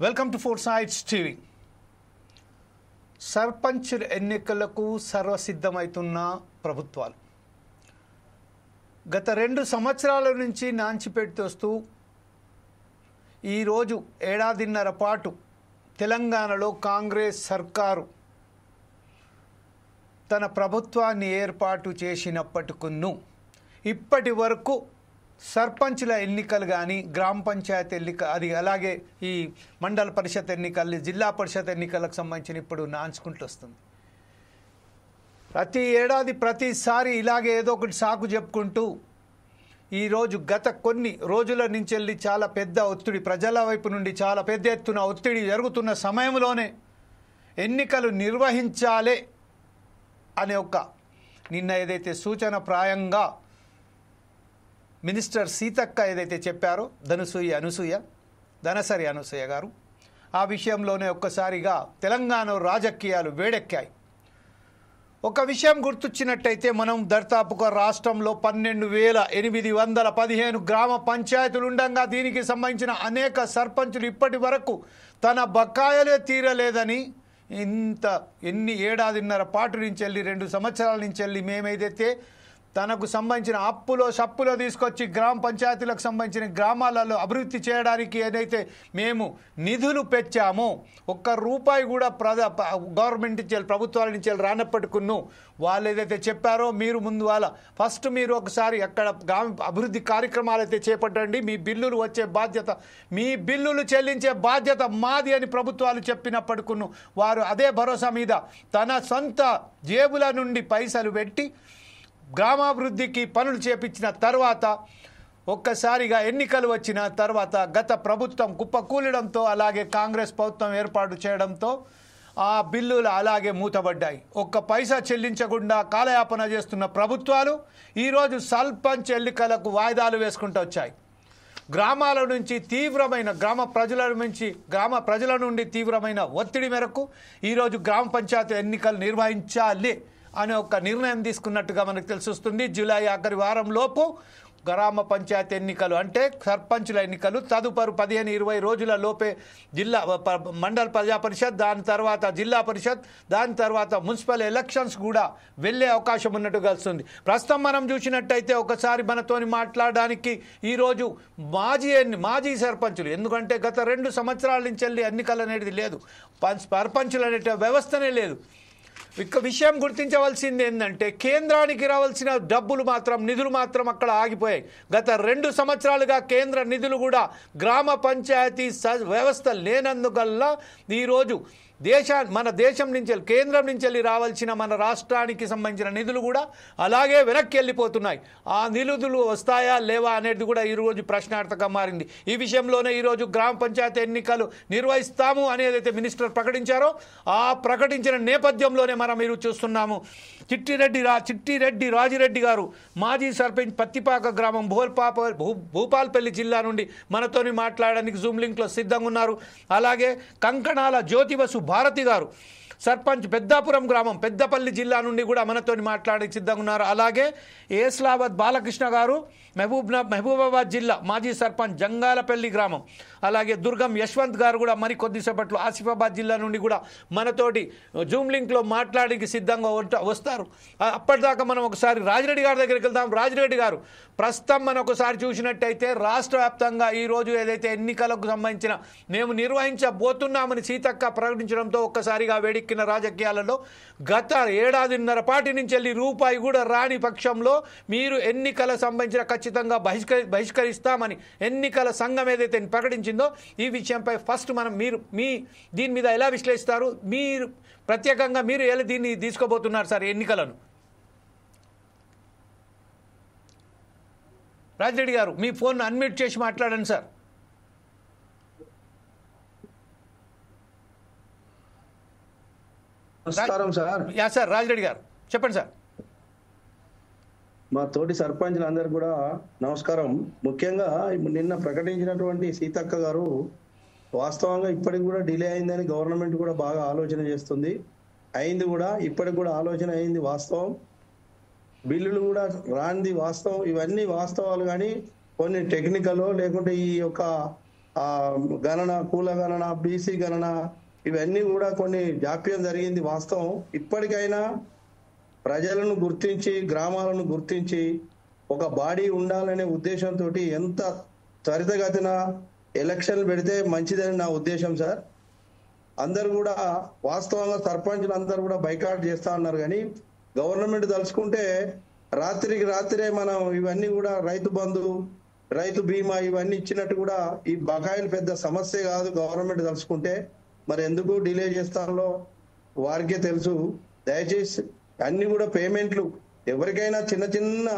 Welcome to four sides TV. Sarpanch ఎన్నికలకు సర్వసిద్ధమవుతున్న ప్రభుత్వాలు గత 2 సంవత్సరాల నుంచి నాంచిపెడుతూ ఈరోజు ఏడాదిన్నర పాటు తెలంగాణలో కాంగ్రెస్ సర్కారు తన ప్రభుత్వాన్ని ఏర్పాటు చేసినప్పటికును ఇప్పటి వరకు సర్పంచుల ఎన్నికలు కానీ గ్రామ పంచాయతీ ఎన్నిక అది అలాగే ఈ మండల పరిషత్ ఎన్నికలు జిల్లా పరిషత్ ఎన్నికలకు సంబంధించిన ఇప్పుడు నాంచుకుంటూ వస్తుంది. ప్రతి ఏడాది ప్రతిసారి ఇలాగే ఏదో ఒకటి సాకు చెప్పుకుంటూ ఈరోజు గత కొన్ని రోజుల నుంచి వెళ్ళి చాలా పెద్ద ఒత్తిడి ప్రజల వైపు నుండి చాలా పెద్ద ఎత్తున ఒత్తిడి జరుగుతున్న సమయంలోనే ఎన్నికలు నిర్వహించాలి అనే ఒక నిన్న ఏదైతే సూచన ప్రాయంగా మినిస్టర్ సీతక్క ఏదైతే చెప్పారో ధనసరి అనసూయ గారు ఆ విషయంలోనే ఒక్కసారిగా తెలంగాణ రాజకీయాలు వేడెక్కాయి. ఒక విషయం గుర్తొచ్చినట్టయితే మనం దర్దాపుగా రాష్ట్రంలో 12,815 గ్రామ పంచాయతీలు ఉండగా దీనికి సంబంధించిన అనేక సర్పంచులు ఇప్పటి వరకు తన బకాయిలే తీరలేదని ఎన్ని ఏడాదిన్నర పాటు నుంచి వెళ్ళి 2 సంవత్సరాల నుంచి వెళ్ళి మేమేదైతే తనకు సంబంధించిన షప్పులో తీసుకొచ్చి గ్రామ పంచాయతీలకు సంబంధించిన గ్రామాలలో అభివృద్ధి చేయడానికి ఏదైతే మేము నిధులు పెంచామో ₹1 కూడా గవర్నమెంట్ నుంచి ప్రభుత్వాల నుంచి రానప్పటికును వాళ్ళు ఏదైతే చెప్పారో మీరు ముందు ఫస్ట్ మీరు ఒకసారి అక్కడ గ్రామ అభివృద్ధి కార్యక్రమాలు అయితే చేపట్టండి, మీ బిల్లులు వచ్చే బాధ్యత మీ బిల్లులు చెల్లించే బాధ్యత మాది అని ప్రభుత్వాలు చెప్పినప్పటికును వారు అదే భరోసా మీద తన సొంత జేబుల నుండి పైసలు పెట్టి గ్రామాభివృద్ధికి పనులు చేపించిన తర్వాత ఒక్కసారిగా ఎన్నికలు వచ్చిన తర్వాత గత ప్రభుత్వం కుప్పకూలడంతో అలాగే కాంగ్రెస్ ప్రభుత్వం ఏర్పాటు చేయడంతో ఆ బిల్లులు అలాగే మూతబడ్డాయి. పైసా చెల్లించకుండా కాలయాపన చేస్తున్న ప్రభుత్వాలు ఈరోజు సర్పంచ్ ఎన్నికలకు వాయిదాలు వేసుకుంటూ వచ్చాయి. గ్రామాల నుంచి గ్రామ ప్రజల నుండి తీవ్రమైన ఒత్తిడి మేరకు ఈరోజు గ్రామ పంచాయతీ ఎన్నికలు నిర్వహించాలి అనే ఒక నిర్ణయం తీసుకున్నట్టుగా మనకు తెలిసొస్తుంది. జూలై ఆఖరి వారంలోపు గ్రామ పంచాయతీ ఎన్నికలు అంటే సర్పంచుల ఎన్నికలు తదుపరి 15-20 రోజుల లోపే మండల ప్రజా పరిషత్, దాని తర్వాత జిల్లా పరిషత్, దాని తర్వాత మున్సిపల్ ఎలక్షన్స్ కూడా వెళ్ళే అవకాశం ఉన్నట్టు కలుస్తుంది. ప్రస్తుతం మనం చూసినట్టయితే ఒకసారి మనతోని మాట్లాడడానికి ఈరోజు మాజీ సర్పంచులు, ఎందుకంటే గత 2 సంవత్సరాల నుంచి వెళ్ళి ఎన్నికలు అనేది లేదు, సర్పంచులు అనే వ్యవస్థనే లేదు. విషయం గుర్తించవలసింది ఏంటంటే కేంద్రానికి రావాల్సిన నిధులు మాత్రం అక్కడ ఆగిపోయాయి. గత 2 సంవత్సరాలుగా కేంద్ర నిధులు కూడా గ్రామ పంచాయతీ వ్యవస్థ లేనందువల్ల ఈరోజు మన దేశం నుంచి కేంద్రం నుంచి వెళ్ళి రావాల్సిన మన రాష్ట్రానికి సంబంధించిన నిధులు కూడా అలాగే వెనక్కి వెళ్ళిపోతున్నాయి. ఆ నిధులు వస్తాయా లేవా అనేది కూడా ఈరోజు ప్రశ్నార్థకంగా మారింది. ఈ విషయంలోనే ఈరోజు గ్రామ పంచాయతీ ఎన్నికలు నిర్వహిస్తాము అనేది మినిస్టర్ ప్రకటించారో ఆ ప్రకటించిన నేపథ్యంలోనే మనం మీరు చూస్తున్నాము. చిట్టిరెడ్డి రాజిరెడ్డి గారు మాజీ సర్పంచ్ పత్తిపాక గ్రామం భూపాల్పల్లి జిల్లా నుండి మనతోని మాట్లాడడానికి జూమ్ లింక్లో సిద్ధంగా ఉన్నారు. అలాగే కంకణాల జ్యోతిబసు భారతి గారు సర్పంచ్ పెద్దాపురం గ్రామం పెద్దపల్లి జిల్లా నుండి కూడా మనతోని మాట్లాడి సిద్ధంగా ఉన్నారు. అలాగే ఏస్లాబాద్ బాలకృష్ణ గారు మహబూబాబాద్ జిల్లా మాజీ సర్పంచ్ జంగాలపల్లి గ్రామం, అలాగే దుర్గం యశ్వంత్ గారు కూడా మరి కొద్దిసేపట్లో ఆసిఫాబాద్ జిల్లా నుండి కూడా మనతోటి జూమ్ లింక్లో మాట్లాడికి సిద్ధంగా వస్తారు. అప్పటిదాకా మనం ఒకసారి రాజిరెడ్డి గారి దగ్గరికి వెళ్దాం. రాజిరెడ్డి గారు, ప్రస్తుతం మనం ఒకసారి చూసినట్టయితే రాష్ట్ర వ్యాప్తంగా ఈరోజు ఏదైతే ఎన్నికలకు సంబంధించిన మేము నిర్వహించబోతున్నామని సీతక్క ప్రకటించడంతో ఒక్కసారిగా వేడెక్కిన రాజకీయాలలో గత ఏడాదిన్నర పాటి నుంచి వెళ్ళి రూపాయి కూడా రాని పక్షంలో మీరు ఎన్నికల సంబంధించిన ఖచ్చితంగా బహిష్కరిస్తామని ఎన్నికల సంఘం ఏదైతే ప్రకటించిందో ఈ విషయంపై ఫస్ట్ మీరు దీని మీద ఎలా విశ్లేషిస్తారు? మీరు ప్రత్యేకంగా మీరు ఎలా దీన్ని తీసుకోబోతున్నారు సార్ ఎన్నికలను? రాజిరెడ్డి గారు, మీ ఫోన్ అన్మ్యూట్ చేసి మాట్లాడండి సార్. నమస్కారం సార్. సార్ రాజిరెడ్డి గారు చెప్పండి సార్. మా తోటి సర్పంచులందరూ కూడా నమస్కారం. ముఖ్యంగా నిన్న ప్రకటించినటువంటి సీతక్క గారు వాస్తవంగా ఇప్పటికి కూడా డిలే అయిందని గవర్నమెంట్ కూడా బాగా ఆలోచన చేస్తుంది. అయింది కూడా, ఇప్పటికి కూడా ఆలోచన అయింది వాస్తవం. బిల్లులు కూడా రాంది వాస్తవం. ఇవన్నీ వాస్తవాలు. కానీ కొన్ని టెక్నికల్ లేకుంటే ఈ యొక్క ఆ గణన, కుల గణన, బీసీ గణన ఇవన్నీ కూడా కొన్ని జాప్యం జరిగింది వాస్తవం. ఇప్పటికైనా ప్రజలను గుర్తించి, గ్రామాలను గుర్తించి ఒక బాడీ ఉండాలనే ఉద్దేశంతో ఎంత త్వరితగతిన ఎలక్షన్లు పెడితే మంచిదని నా ఉద్దేశం సార్. అందరు కూడా వాస్తవంగా సర్పంచులు అందరూ కూడా బైకాట్ చేస్తా ఉన్నారు, కానీ గవర్నమెంట్ తలుచుకుంటే రాత్రికి రాత్రే మనం ఇవన్నీ కూడా రైతు బంధు, రైతు బీమా ఇవన్నీ ఇచ్చినట్టు కూడా ఈ బకాయిలు పెద్ద సమస్య కాదు గవర్నమెంట్ తలుచుకుంటే. మరి ఎందుకు డిలే చేస్తారో వారికే తెలుసు. దయచేసి అన్ని కూడా పేమెంట్లు ఎవరికైనా చిన్న చిన్న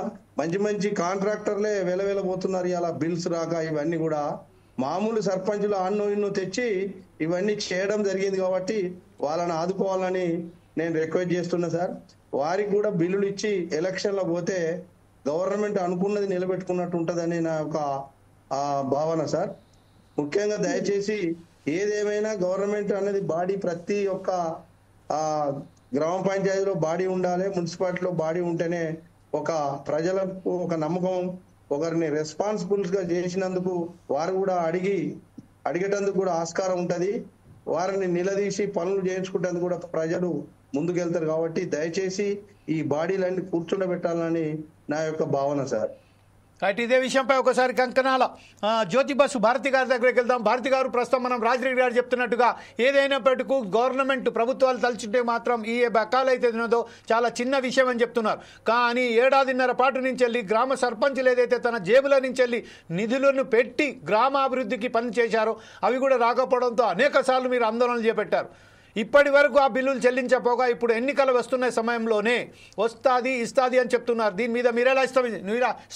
మంచి మంచి కాంట్రాక్టర్లే వెలవెలబోతున్నారు ఇలా బిల్స్ రాక. ఇవన్నీ కూడా మామూలు సర్పంచులు అన్నో ఇన్నో తెచ్చి ఇవన్నీ చేయడం జరిగింది కాబట్టి వాళ్ళని ఆదుకోవాలని నేను రిక్వెస్ట్ చేస్తున్నా సార్. వారికి కూడా బిల్లులు ఇచ్చి ఎలక్షన్లో పోతే గవర్నమెంట్ అనుకున్నది నిలబెట్టుకున్నట్టు ఉంటుందని నా ఒక భావన సార్. ముఖ్యంగా దయచేసి ఏదేమైనా గవర్నమెంట్ అనేది బాడీ ప్రతి ఒక్క గ్రామ పంచాయతీలో బాడీ ఉండాలి, మున్సిపాలిటీలో బాడీ ఉంటేనే ఒక ప్రజలకు ఒక నమ్మకం, ఒకరిని రెస్పాన్సిబుల్ గా చేసినందుకు వారు కూడా అడిగేటందుకు కూడా ఆస్కారం ఉంటది. వారిని నిలదీసి పనులు చేయించుకుంటేందుకు కూడా ప్రజలు ముందుకెళ్తారు. కాబట్టి దయచేసి ఈ బాడీలన్నీ కూర్చుండబెట్టాలని నా యొక్క భావన సార్. రైట్, ఇదే విషయంపై ఒకసారి కంకణాల జ్యోతి బస్సు భారతి గారి దగ్గరికి వెళ్దాం. భారతి గారు, ప్రస్తుతం మనం రాజరెడ్డి గారు చెప్తున్నట్టుగా ఏదైనప్పటికీ గవర్నమెంట్ ప్రభుత్వాలు తలుచుంటే మాత్రం ఈ బకాలు అయితే ఉన్నదో చాలా చిన్న విషయం అని చెప్తున్నారు. కానీ ఏడాదిన్నర పాటు నుంచి వెళ్ళి గ్రామ సర్పంచులు ఏదైతే తన జేబుల నుంచి వెళ్ళి నిధులను పెట్టి గ్రామాభివృద్ధికి పని చేశారో అవి కూడా రాకపోవడంతో అనేక సార్లు మీరు ఆందోళనలు చేపట్టారు. ఇప్పటి వరకు ఆ బిల్లులు చెల్లించపోగా ఇప్పుడు ఎన్నికలు వస్తున్న సమయంలోనే ఇస్తాది అని చెప్తున్నారు. దీని మీద మీరు ఎలా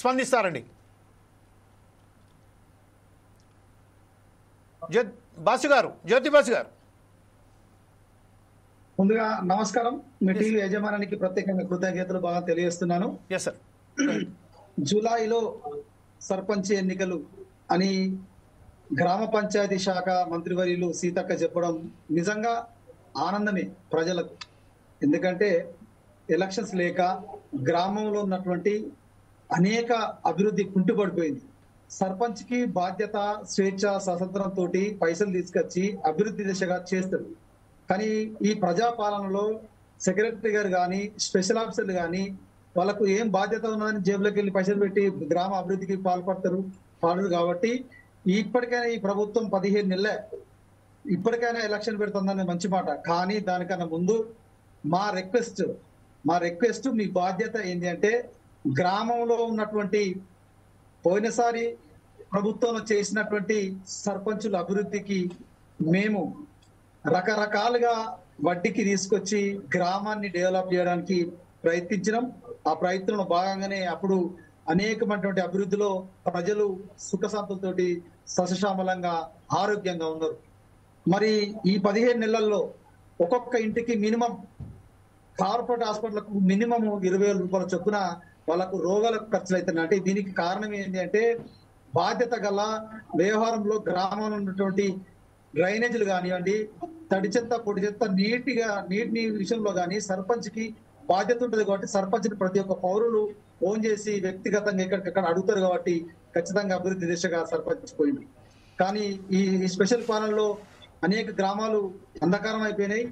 స్పందిస్తారండి? జ్యోతి బాసు గారు, ముందుగా నమస్కారం. మీ టీవీ యజమానికి ప్రత్యేకంగా కృతజ్ఞతలు బాగా తెలియజేస్తున్నాను. Yes sir. జూలైలో సర్పంచ్ ఎన్నికలు అని గ్రామ పంచాయతీ శాఖ మంత్రివర్యులు సీతక్క చెప్పడం నిజంగా ఆనందమే ప్రజలకు. ఎందుకంటే ఎలక్షన్స్ లేక గ్రామంలో ఉన్నటువంటి అనేక అభివృద్ధి కుంటుపడిపోయింది. సర్పంచ్కి బాధ్యత, స్వేచ్ఛ, స్వతంత్రంతో పైసలు తీసుకొచ్చి అభివృద్ధి దిశగా చేస్తారు. కానీ ఈ ప్రజాపాలనలో సెక్రటరీ గారు కానీ, స్పెషల్ ఆఫీసర్లు కానీ వాళ్ళకు ఏం బాధ్యత ఉన్నదని జేబులోకి వెళ్ళి పైసలు పెట్టి గ్రామ అభివృద్ధికి పాల్పడరు కాబట్టి ఇప్పటికైనా ఈ ప్రభుత్వం 15 నెలలే, ఇప్పటికైనా ఎలక్షన్ పెడుతుందని మంచి మాట. కానీ దానికన్నా ముందు మా రిక్వెస్ట్ మీ బాధ్యత ఏంటి అంటే, గ్రామంలో ఉన్నటువంటి పోయినసారి ప్రభుత్వంలో చేసినటువంటి సర్పంచుల అభివృద్ధికి మేము రకరకాలుగా వడ్డీకి తీసుకొచ్చి గ్రామాన్ని డెవలప్ చేయడానికి ప్రయత్నించినాం. ఆ ప్రయత్నంలో భాగంగానే అప్పుడు అనేకమైనటువంటి అభివృద్ధిలో ప్రజలు సుఖశాంతులతోటి సస్యశ్యామలంగా ఆరోగ్యంగా ఉన్నారు. మరి ఈ 15 నెలల్లో ఒక్కొక్క ఇంటికి మినిమం కార్పొరేట్ హాస్పిటల్కు మినిమం 20,000 రూపాయల చొప్పున వాళ్ళకు రోగాలకు ఖర్చులు అవుతున్నాయి. అంటే దీనికి కారణం ఏంటి అంటే, బాధ్యత గల వ్యవహారంలో గ్రామంలో ఉన్నటువంటి డ్రైనేజీలు కానివ్వండి, తడి చెత్త పొడి చెత్త నీటి విషయంలో కానీ సర్పంచ్కి బాధ్యత ఉంటుంది. కాబట్టి సర్పంచ్ని ప్రతి ఒక్క పౌరులు ఫోన్ చేసి వ్యక్తిగతంగా ఎక్కడికక్కడ అడుగుతారు. కాబట్టి ఖచ్చితంగా అభివృద్ధి దిశగా సర్పంచ్ పోయింది. కానీ ఈ స్పెషల్ పాలనలో అనేక గ్రామాలు అంధకారం అయిపోయినాయి.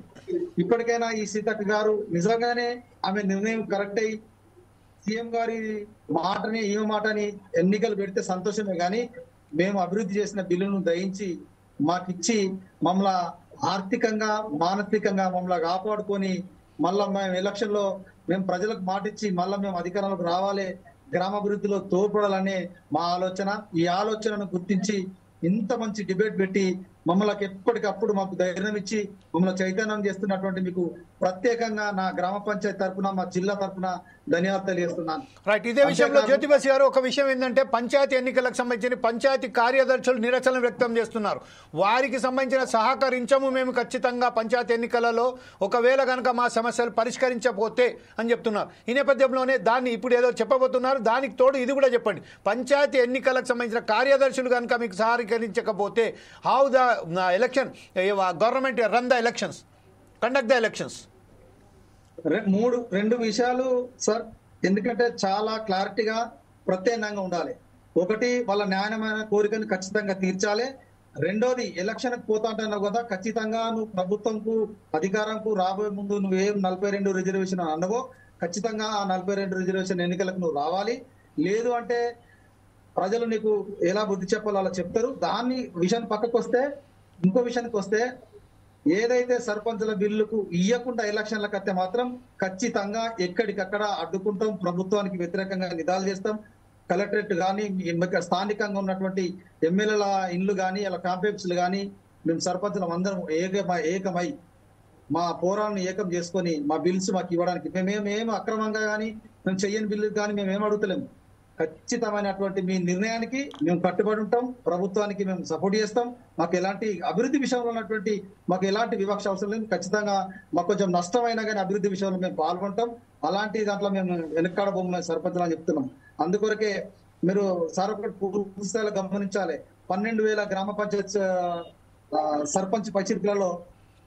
ఇప్పటికైనా ఈ సీతక్క గారు నిజంగానే ఆమె నిర్ణయం కరెక్ట్ అయ్యి సీఎం గారి ఈమె మాటని ఎన్నికలు పెడితే సంతోషమే. కానీ మేము అభివృద్ధి చేసిన బిల్లును దయించి మాకిచ్చి మమ్మల్ని ఆర్థికంగా, మానసికంగా మమ్మల్ని కాపాడుకొని మళ్ళా మేము ఎలక్షన్ లో మేము ప్రజలకు మాటిచ్చి మళ్ళా మేము అధికారంలోకి రావాలి, గ్రామాభివృద్ధిలో తోడ్పడాలనే మా ఆలోచన. ఈ ఆలోచనను గుర్తించి ఇంత మంచి డిబేట్ పెట్టి మమ్మల్ని ఎప్పటికప్పుడు మాకు ధైర్యం ఇచ్చి మమ్మల్ని చైతన్యం చేస్తున్నటువంటి మీకు ప్రత్యేకంగా నా గ్రామ పంచాయతీ తరఫున, మా జిల్లా తరఫున ధన్యవాదాలు తెలియజేస్తున్నాను. రైట్, ఇదే విషయంలో జ్యోతిబస్ గారు ఒక విషయం ఏంటంటే, పంచాయతీ ఎన్నికలకు సంబంధించిన పంచాయతీ కార్యదర్శులు నిరసన వ్యక్తం చేస్తున్నారు. వారికి సంబంధించిన సహకరించము మేము ఖచ్చితంగా పంచాయతీ ఎన్నికలలో ఒకవేళ కనుక మా సమస్యలు పరిష్కరించకపోతే అని చెప్తున్నారు. ఈ నేపథ్యంలోనే దాన్ని ఇప్పుడు ఏదో చెప్పబోతున్నారు. దానికి తోడు ఇది కూడా చెప్పండి, పంచాయతీ ఎన్నికలకు సంబంధించిన కార్యదర్శులు కనుక మీకు సహకరించకపోతే how the election government run the elections, conduct the elections? రెండు విషయాలు సార్, ఎందుకంటే చాలా క్లారిటీగా ప్రత్యేకంగా ఉండాలి. ఒకటి, వాళ్ళ న్యాయమైన కోరికను ఖచ్చితంగా తీర్చాలి. రెండోది ఎలక్షన్ పోతా అంటున్నావు కదా, ఖచ్చితంగా నువ్వు ప్రభుత్వంకు అధికారంకు రాబోయే ముందు నువ్వేం 42 రిజర్వేషన్ అన్నవో ఖచ్చితంగా ఆ 42 రిజర్వేషన్ ఎన్నికలకు నువ్వు రావాలి. లేదు అంటే ప్రజలు నీకు ఎలా బుద్ధి చెప్పాలో అలా చెప్తారు. దాన్ని విషయం పక్కకు వస్తే ఇంకో విషయానికి వస్తే ఏదైతే సర్పంచుల బిల్లుకు ఇయ్యకుండా ఎలక్షన్లకు వస్తే మాత్రం ఖచ్చితంగా ఎక్కడికక్కడ అడ్డుకుంటాం, ప్రభుత్వానికి వ్యతిరేకంగా నిదాలు చేస్తాం. కలెక్టరేట్ కానీ స్థానికంగా ఉన్నటువంటి ఎమ్మెల్యేల ఇండ్లు కానీ అలా కాంప్లెక్స్లు కానీ మేము సర్పంచులం అందరం ఏకమై మా పోరాన్ని ఏకం చేసుకొని మా బిల్స్ మాకు ఇవ్వడానికి మేమేం అక్రమంగా కానీ మేము చెయ్యని బిల్లు కానీ మేమేం అడుగుతలేము. ఖచ్చితమైనటువంటి మీ నిర్ణయానికి మేము కట్టుబడి ఉంటాం, ప్రభుత్వానికి మేము సపోర్ట్ చేస్తాం. మాకు ఎలాంటి అభివృద్ధి విషయంలో ఉన్నటువంటి మాకు ఎలాంటి వివక్ష అవసరం లేదు. ఖచ్చితంగా మాకు కొంచెం నష్టమైనా కానీ అభివృద్ధి విషయంలో మేము పాల్గొంటాం. అలాంటి దాంట్లో మేము వెనకాడ బొమ్మ సర్పంచులు అని చెప్తున్నాం. అందుకొరకే మీరు సార్ ఒకటి పూర్తి స్థాయిలో గమనించాలి. 12,000 గ్రామ పంచాయత్ సర్పంచ్ పైచిరుకులలో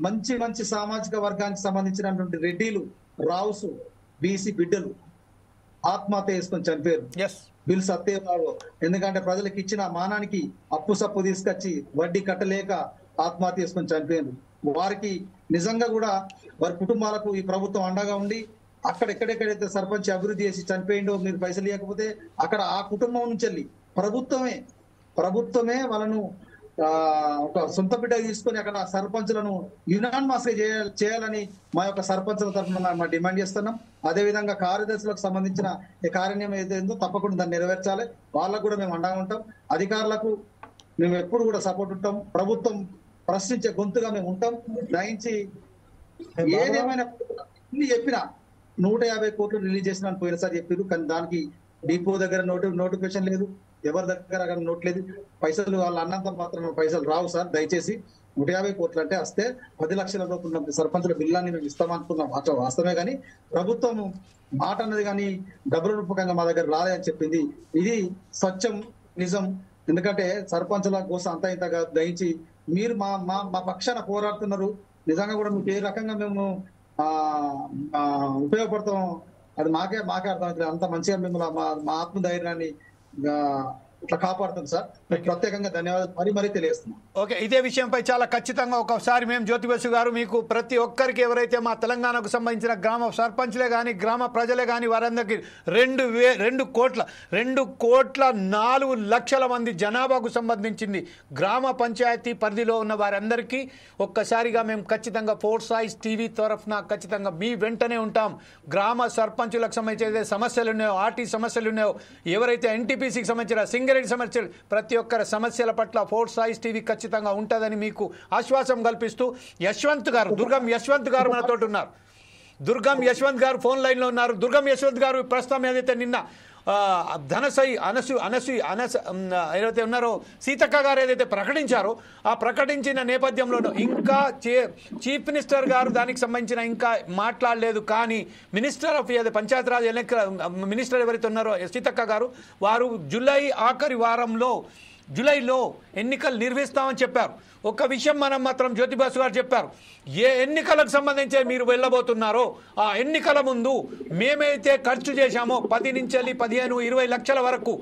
మంచి మంచి సామాజిక వర్గానికి సంబంధించినటువంటి రెడ్డిలు, రావుసు, బీసీ బిడ్డలు ఆత్మహత్య చేసుకొని చనిపోయారు. బిల్ సత్యరావు ఎందుకంటే ప్రజలకు ఇచ్చిన మానానికి అప్పు సప్పు తీసుకొచ్చి వడ్డీ కట్టలేక ఆత్మహత్య చేసుకొని చనిపోయారు. వారికి నిజంగా కూడా వారి కుటుంబాలకు ఈ ప్రభుత్వం అండగా ఉండి అక్కడ ఎక్కడెక్కడైతే సర్పంచ్ అభివృద్ధి చేసి చనిపోయిండో మీరు పైసలు ఇవ్వకపోతే అక్కడ ఆ కుటుంబం నుంచి వెళ్ళి ప్రభుత్వమే వాళ్ళను ఒక సొంత బిడ్డ తీసుకొని అక్కడ సర్పంచులను యునానిమస్ చేయాలని మా యొక్క సర్పంచుల తరఫున మా డిమాండ్ చేస్తున్నాం. అదేవిధంగా కార్యదర్శులకు సంబంధించిన ఈ కార్యక్రమం ఏదైందో తప్పకుండా దాన్ని నెరవేర్చాలి. వాళ్ళకు కూడా మేము అండగా ఉంటాం. అధికారులకు మేము ఎప్పుడు కూడా సపోర్ట్ ఉంటాం. ప్రభుత్వం ప్రశ్నించే గొంతుగా మేము ఉంటాం. దయించి ఏదేమైనా చెప్పినా 150 కోట్లు రిలీజ్ చేసిన పోయినసారి చెప్పారు. కానీ దానికి డిపో దగ్గర నోటిఫికేషన్ లేదు, ఎవరి దగ్గర అక్కడ నోట్ లేదు. పైసలు వాళ్ళు అన్నంత మాత్రం పైసలు రావు సార్. దయచేసి 150 కోట్లు అంటే వస్తే 10 లక్షల రూపాయలు సర్పంచుల బిల్లాన్ని మేము ఇస్తామనుకున్నాం. వాస్తవమే కానీ ప్రభుత్వం మాట అన్నది కానీ డబ్బుల రూపకంగా మా దగ్గర రాలేదని చెప్పింది. ఇది సత్యం, నిజం. ఎందుకంటే సర్పంచుల కోసం అంతా ఇంతగా దయించి మీరు మా పక్షాన పోరాడుతున్నారు. నిజంగా కూడా మీకు ఏ రకంగా మేము ఉపయోగపడతాం అది మాకే అర్థమవుతుంది. అంత మంచిగా మిమ్మల్ని మా ఆత్మధైర్యాన్ని ఇట్లా కాపాడుతుంది సార్. ప్రత్యేకంగా ధన్యవాదాలు మరీ తెలియజేస్తున్నాం. ఓకే, ఇదే విషయంపై చాలా ఖచ్చితంగా ఒకసారి మేము జ్యోతి బసు గారు మీకు ప్రతి ఒక్కరికి ఎవరైతే మా తెలంగాణకు సంబంధించిన గ్రామ సర్పంచ్లే కానీ గ్రామ ప్రజలే కానీ వారందరికీ 2,4,00,000 మంది జనాభాకు సంబంధించింది గ్రామ పంచాయతీ పరిధిలో ఉన్న వారందరికీ ఒక్కసారిగా మేము ఖచ్చితంగా ఫోర్స్ ఐస్ టీవీ తరఫున ఖచ్చితంగా మీ వెంటనే ఉంటాం. గ్రామ సర్పంచులకు సంబంధించిన సమస్యలు ఉన్నాయో, ఆర్టీ సమస్యలు ఉన్నాయో, ఎవరైతే ఎన్టీపీసీకి సంబంధించిన సింగరేణి సమస్యలు, ప్రతి ఒక్కరి సమస్యల పట్ల ఫోర్స్ ఐస్ టీవీ ఖచ్చితంగా ఉంటుందని మీకు ఆశ్వాసం కల్పిస్తూ యశ్వంత్ గారు, దుర్గం యశ్వంత్ గారు మనతో ఉన్నారు. దుర్గం యశ్వంత్ గారు ఫోన్ లైన్లో ఉన్నారు. దుర్గం యశ్వంత్ గారు ప్రస్తుతం ఏదైతే నిన్న ధనసై ఏదైతే ఉన్నారో సీతక్క గారు ఏదైతే ప్రకటించారో ఆ ప్రకటించిన నేపథ్యంలోనూ ఇంకా చీఫ్ మినిస్టర్ గారు దానికి సంబంధించిన ఇంకా మాట్లాడలేదు. కానీ మినిస్టర్ ఆఫ్ పంచాయతీరాజ్ ఎన్నికల మినిస్టర్ ఎవరైతే ఉన్నారో సీతక్క గారు వారు జూలైలో ఎన్నికలు నిర్వహిస్తామని చెప్పారు. ఒక విషయం మనం మాత్రం జ్యోతిబాసు గారు చెప్పారు, ఏ ఎన్నికలకు సంబంధించి మీరు వెళ్ళబోతున్నారో ఆ ఎన్నికల ముందు మేమైతే ఖర్చు చేశామో 10 నుంచి 15, 20 లక్షల వరకు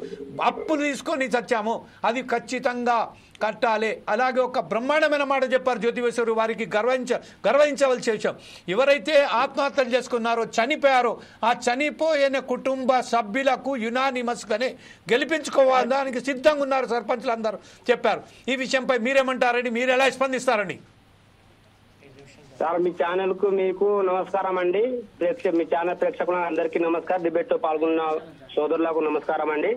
అప్పులు తీసుకొని చచ్చామో అది ఖచ్చితంగా కట్టాలి. అలాగే ఒక బ్రహ్మాండమైన మాట చెప్పారు జ్యోతిబేశ్వరు. వారికి గర్వించవలసి విషయం, ఎవరైతే ఆత్మహత్యలు చేసుకున్నారో చనిపోయారో ఆ చనిపోయిన కుటుంబ సభ్యులకు యునానిమస్గానే గెలిపించుకోవడానికి సిద్ధంగా ఉన్నారు సర్పంచ్లు అందరూ చెప్పారు. ఈ విషయంపై మీరేమంటారండి, మీరు ఎలా స్పందిస్తారండి? సార్ మీ ఛానల్ కు మీకు నమస్కారం అండి. మీ ఛానల్ ప్రేక్షకులకు అందరికీ నమస్కారం. డిబేట్ తో పాల్గొన్న సోదరులకు నమస్కారం అండి.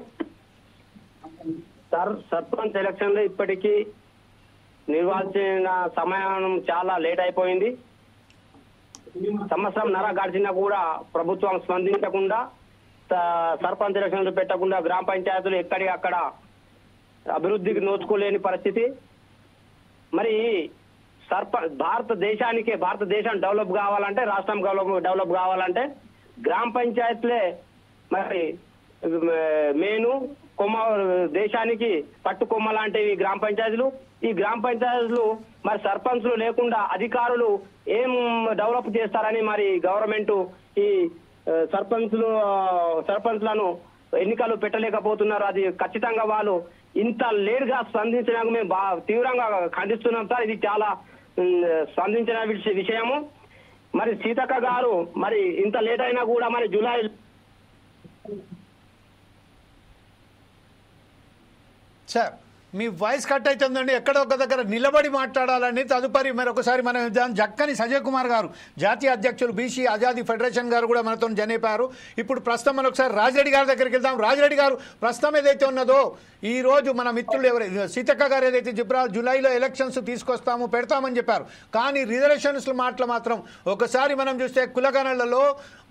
సార్ సర్పంచ్ ఎలక్షన్ లో ఇప్పటికీ నిర్వహించిన సమయం చాలా లేట్ అయిపోయింది. సంవత్సరంన్నర గడిచినా కూడా ప్రభుత్వం స్పందించకుండా, సర్పంచ్ ఎలక్షన్లు పెట్టకుండా గ్రామ పంచాయతీలు ఎక్కడికి అక్కడ అభివృద్ధికి నోచుకోలేని పరిస్థితి. మరి భారతదేశం డెవలప్ కావాలంటే, రాష్ట్రం డెవలప్ కావాలంటే గ్రామ పంచాయతీలే మరి మేను దేశానికి పట్టుకొమ్మ లాంటివి గ్రామ పంచాయతీలు. ఈ గ్రామ పంచాయతీలు మరి సర్పంచ్లు లేకుండా అధికారులు ఏం డెవలప్ చేస్తారని మరి గవర్నమెంట్ ఈ సర్పంచ్లను ఎన్నికలు పెట్టలేకపోతున్నారు. అది ఖచ్చితంగా వాళ్ళు ఇంత లేట్గా స్పందించడానికి మేము తీవ్రంగా ఖండిస్తున్నాం సార్. ఇది చాలా స్పందించిన విషయము. మరి సీతక్క గారు మరి ఇంత లేట్ అయినా కూడా మరి జూలై సార్ మీ వాయిస్ కట్ అవుతుందండి, ఎక్కడో ఒక దగ్గర నిలబడి మాట్లాడాలని. తదుపరి మరొకసారి మనం జక్కని సంజయ్ కుమార్ గారు జాతీయ అధ్యక్షులు బీసీ ఆజాదీ ఫెడరేషన్ గారు కూడా మనతో జనైపారు. ఇప్పుడు ప్రస్తుతం మనం ఒకసారి రాజిరెడ్డి గారి దగ్గరికి వెళ్దాం. రాజిరెడ్డి గారు, ప్రస్తుతం ఏదైతే ఉన్నదో ఈ రోజు మన మిత్రులు ఎవరైతే సీతక్క గారు ఏదైతే చెప్పారో జూలైలో ఎలక్షన్స్ తీసుకొస్తాము పెడతామని చెప్పారు. కానీ రిజర్వేషన్స్ మాటలు మాత్రం ఒకసారి మనం చూస్తే కులగణలలో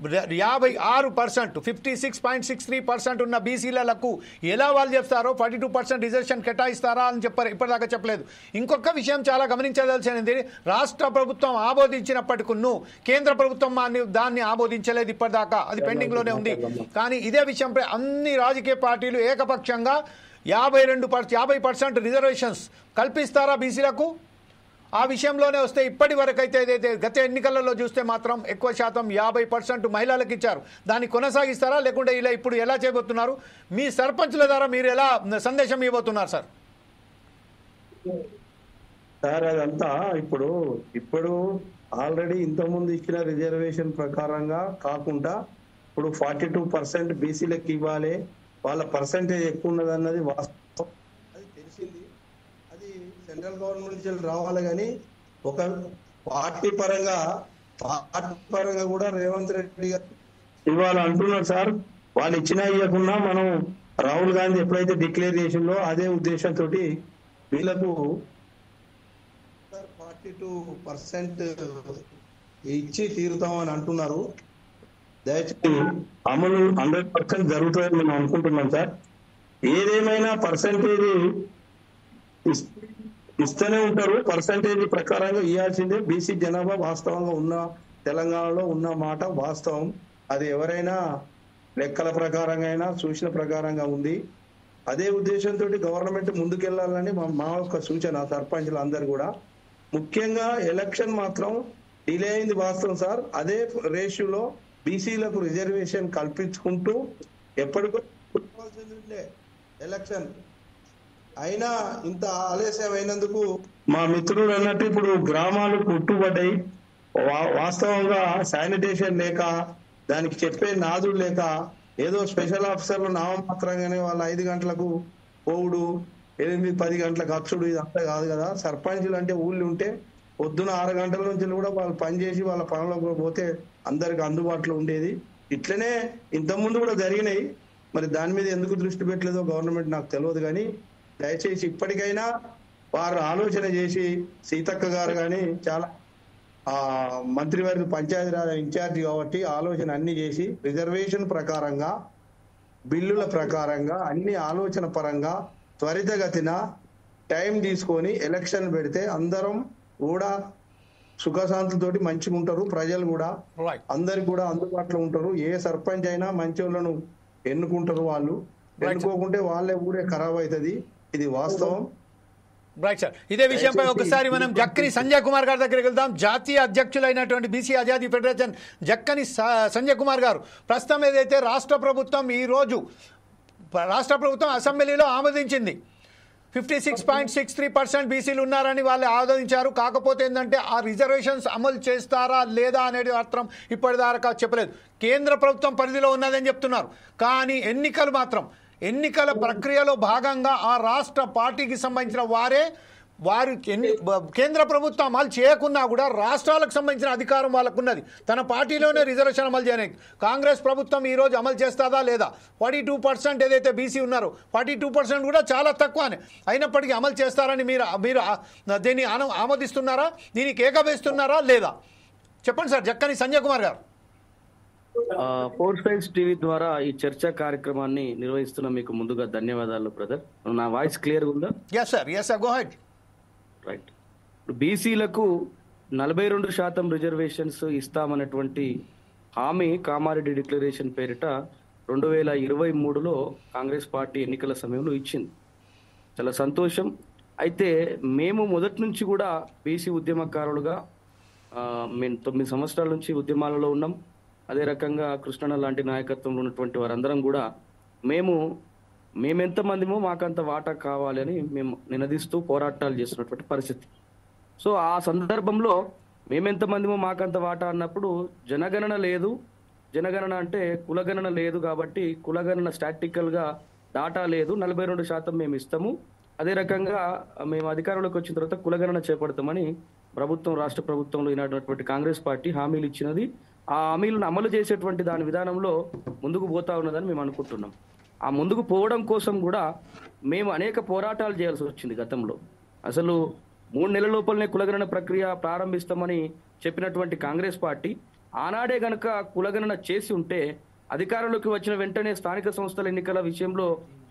56% 56.63% ఉన్న బీసీలకు ఎలా వాళ్ళు చెప్తారో 42% రిజర్వేషన్ కేటాయిస్తారా అని చెప్పారు, ఇప్పటిదాకా చెప్పలేదు. ఇంకొక విషయం చాలా గమనించదలసినది, రాష్ట్ర ప్రభుత్వం ఆమోదించినప్పటికీ కేంద్ర ప్రభుత్వం దాన్ని ఆమోదించలేదు ఇప్పటిదాకా, అది పెండింగ్లోనే ఉంది. కానీ ఇదే విషయంపై అన్ని రాజకీయ పార్టీలు ఏకపక్షంగా 50% రిజర్వేషన్స్ కల్పిస్తారా బీసీలకు? ఆ విషయంలోనే వస్తే ఇప్పటి వరకు అయితే ఏదైతే గత ఎన్నికలలో చూస్తే మాత్రం ఎక్కువ శాతం 50% మహిళలకు ఇచ్చారు. దాన్ని కొనసాగిస్తారా లేకుంటే ఇలా ఇప్పుడు ఎలా చేయబోతున్నారు? మీ సర్పంచుల ద్వారా మీరు ఎలా సందేశం ఇవ్వబోతున్నారు సార్? సార్ అదంతా ఇప్పుడు ఆల్రెడీ ఇంతకుముందు ఇచ్చిన రిజర్వేషన్ ప్రకారంగా కాకుండా ఇప్పుడు 42% బీసీలకు ఇవ్వాలి, వాళ్ళ పర్సంటేజ్ ఎక్కువ ఉన్నది అన్నది వాస్తవం, అది తెలిసింది. అది సెంట్రల్ గవర్నమెంట్ నుంచి రావాలి. కానీ ఒక పార్టీ పరంగా కూడా రేవంత్ రెడ్డి గారు ఇవాళ అంటున్నారు సార్, వాళ్ళు ఇచ్చినా ఇవ్వకుండా మనం రాహుల్ గాంధీ ఎప్పుడైతే డిక్లేర్ చేసిందో అదే ఉద్దేశంతో వీళ్ళకు 42% ఇచ్చి తీరుతామని అంటున్నారు. దయచేసి అమలు 100% జరుగుతుందని మేము అనుకుంటున్నాం సార్. ఏదేమైనా పర్సంటేజ్ ఇస్తూనే ఉంటారు, పర్సంటేజ్ ప్రకారంగా ఇవ్వాల్సిందే. బీసీ జనాభా వాస్తవంగా ఉన్న తెలంగాణలో ఉన్న మాట వాస్తవం. అది ఎవరైనా లెక్కల ప్రకారంగా అయినా చూసిన ప్రకారంగా ఉంది. అదే ఉద్దేశంతో గవర్నమెంట్ ముందుకెళ్లాలని మా యొక్క సూచన సర్పంచులు అందరు కూడా. ముఖ్యంగా ఎలక్షన్ మాత్రం డిలే అయింది వాస్తవం సార్. అదే రేషియోలో బీసీలకు రిజర్వేషన్ కల్పించుకుంటూ ఎప్పటికో ఎలక్షన్ అయినా ఇంత ఆలస్యం అయినందుకు మా మిత్రులు అన్నట్టు ఇప్పుడు గ్రామాలు పుట్టుబడ్డాయి. వాస్తవంగా శానిటేషన్ లేక, దానికి చెప్పే నాదులు లేక, ఏదో స్పెషల్ ఆఫీసర్లు నామమాత్రంగానే వాళ్ళ 5 గంటలకు పోవుడు, 8-10 గంటలకు అచ్చుడు, ఇదంతా కాదు కదా. సర్పంచులు అంటే ఊళ్ళు ఉంటే పొద్దున 6 గంటల నుంచి కూడా వాళ్ళు పనిచేసి వాళ్ళ పనులకు పోతే అందరికి అందుబాటులో ఉండేది. ఇట్లనే ఇంతకుముందు కూడా జరిగినాయి. మరి దాని మీద ఎందుకు దృష్టి పెట్టలేదో గవర్నమెంట్ నాకు తెలియదు. కానీ దయచేసి ఇప్పటికైనా వారు ఆలోచన చేసి, సీతక్క గారు కానీ చాలా మంత్రివర్గ పంచాయతీరాజ్ ఇన్ఛార్జి కాబట్టి ఆలోచన అన్ని చేసి రిజర్వేషన్ ప్రకారంగా, బిల్లుల ప్రకారంగా, అన్ని ఆలోచన పరంగా త్వరితగతిన టైం తీసుకొని ఎలక్షన్ పెడితే అందరం కూడా సుఖశాంతులతోటి మంచిగా ఉంటారు. ప్రజలు కూడా అందరికి కూడా అందుబాటులో ఉంటారు. ఏ సర్పంచ్ అయినా మంచి వాళ్ళను ఎన్నుకుంటారు. వాళ్ళు ఎన్నుకోకుంటే వాళ్ళే ఊరే ఖరాబ్ అవుతుంది. ఇది వాస్తవం. రైట్ సార్, ఇదే విషయంపై ఒకసారి మనం జక్కని సంజయ్ కుమార్ గారి దగ్గరికి వెళ్దాం. జాతీయ అధ్యక్షులైనటువంటి బీసీ ఆజాదీ ఫెడరేషన్ జక్కని సంజయ్ కుమార్ గారు, ప్రస్తుతం ఏదైతే రాష్ట్ర ప్రభుత్వం అసెంబ్లీలో ఆమోదించింది 56.63% బీసీలు ఉన్నారని వాళ్ళు ఆమోదించారు. కాకపోతే ఏంటంటే ఆ రిజర్వేషన్స్ అమలు చేస్తారా లేదా అనేది మాత్రం ఇప్పటిదాకా చెప్పలేదు. కేంద్ర ప్రభుత్వం పరిధిలో ఉన్నదని చెప్తున్నారు. కానీ ఎన్నికల ప్రక్రియలో భాగంగా ఆ రాష్ట్ర పార్టీకి సంబంధించిన వారు కేంద్ర ప్రభుత్వం అమలు చేయకున్నా కూడా రాష్ట్రాలకు సంబంధించిన అధికారం వాళ్ళకు ఉన్నది. తన పార్టీలోనే రిజర్వేషన్ అమలు చేయడానికి కాంగ్రెస్ ప్రభుత్వం ఈరోజు అమలు చేస్తుందా లేదా? 42% ఏదైతే బీసీ ఉన్నారో 42% కూడా చాలా తక్కువనే, అయినప్పటికీ అమలు చేస్తారని మీరు దీన్ని ఆమోదిస్తున్నారా? దీనికి ఏకవేస్తున్నారా లేదా? చెప్పండి సార్ జక్కని సంజయ్ కుమార్ గారు. ఫోర్ స్పైల్స్ టీవీ ద్వారా ఈ చర్చా కార్యక్రమాన్ని నిర్వహిస్తున్న మీకు ముందుగా ధన్యవాదాలు బ్రదర్. నా వాయిస్ క్లియర్ ఉందా? yes sir go ahead. Right. బీసీలకు 42% రిజర్వేషన్స్ ఇస్తామన్నటువంటి హామీ కామారెడ్డి డిక్లరేషన్ పేరిట 2023లో కాంగ్రెస్ పార్టీ ఎన్నికల సమయంలో ఇచ్చింది. చాలా సంతోషం. అయితే మేము మొదటి నుంచి కూడా బీసీ ఉద్యమకారులుగా మేము 9 సంవత్సరాల నుంచి ఉద్యమాలలో ఉన్నాం. అదే రకంగా కృష్ణన్న లాంటి నాయకత్వంలో ఉన్నటువంటి వారందరం కూడా మేము మేమెంతమందిమో మాకంత వాటా కావాలని మేము నినదిస్తూ పోరాటాలు చేస్తున్నటువంటి పరిస్థితి. సో ఆ సందర్భంలో మేమెంతమందిమో మాకంత వాటా అన్నప్పుడు జనగణన లేదు, జనగణన అంటే కులగణన లేదు కాబట్టి కులగణన స్టాటికల్ గా డాటా లేదు, 42% మేము ఇస్తాము. అదే రకంగా మేము అధికారంలోకి వచ్చిన తర్వాత కులగణన చేపడతామని ప్రభుత్వం, రాష్ట్ర ప్రభుత్వంలో అయినటువంటి కాంగ్రెస్ పార్టీ హామీలు ఇచ్చినది. ఆ హామీలను అమలు చేసేటువంటి దాని విధానంలో ముందుకు పోతా ఉన్నదని మేము అనుకుంటున్నాం. ఆ ముందుకు పోవడం కోసం కూడా మేము అనేక పోరాటాలు చేయాల్సి వచ్చింది గతంలో. అసలు 3 నెలల లోపలనే కులగణన ప్రక్రియ ప్రారంభిస్తామని చెప్పినటువంటి కాంగ్రెస్ పార్టీ ఆనాడే గనక కులగణన చేసి ఉంటే అధికారంలోకి వచ్చిన వెంటనే స్థానిక సంస్థల ఎన్నికల విషయంలో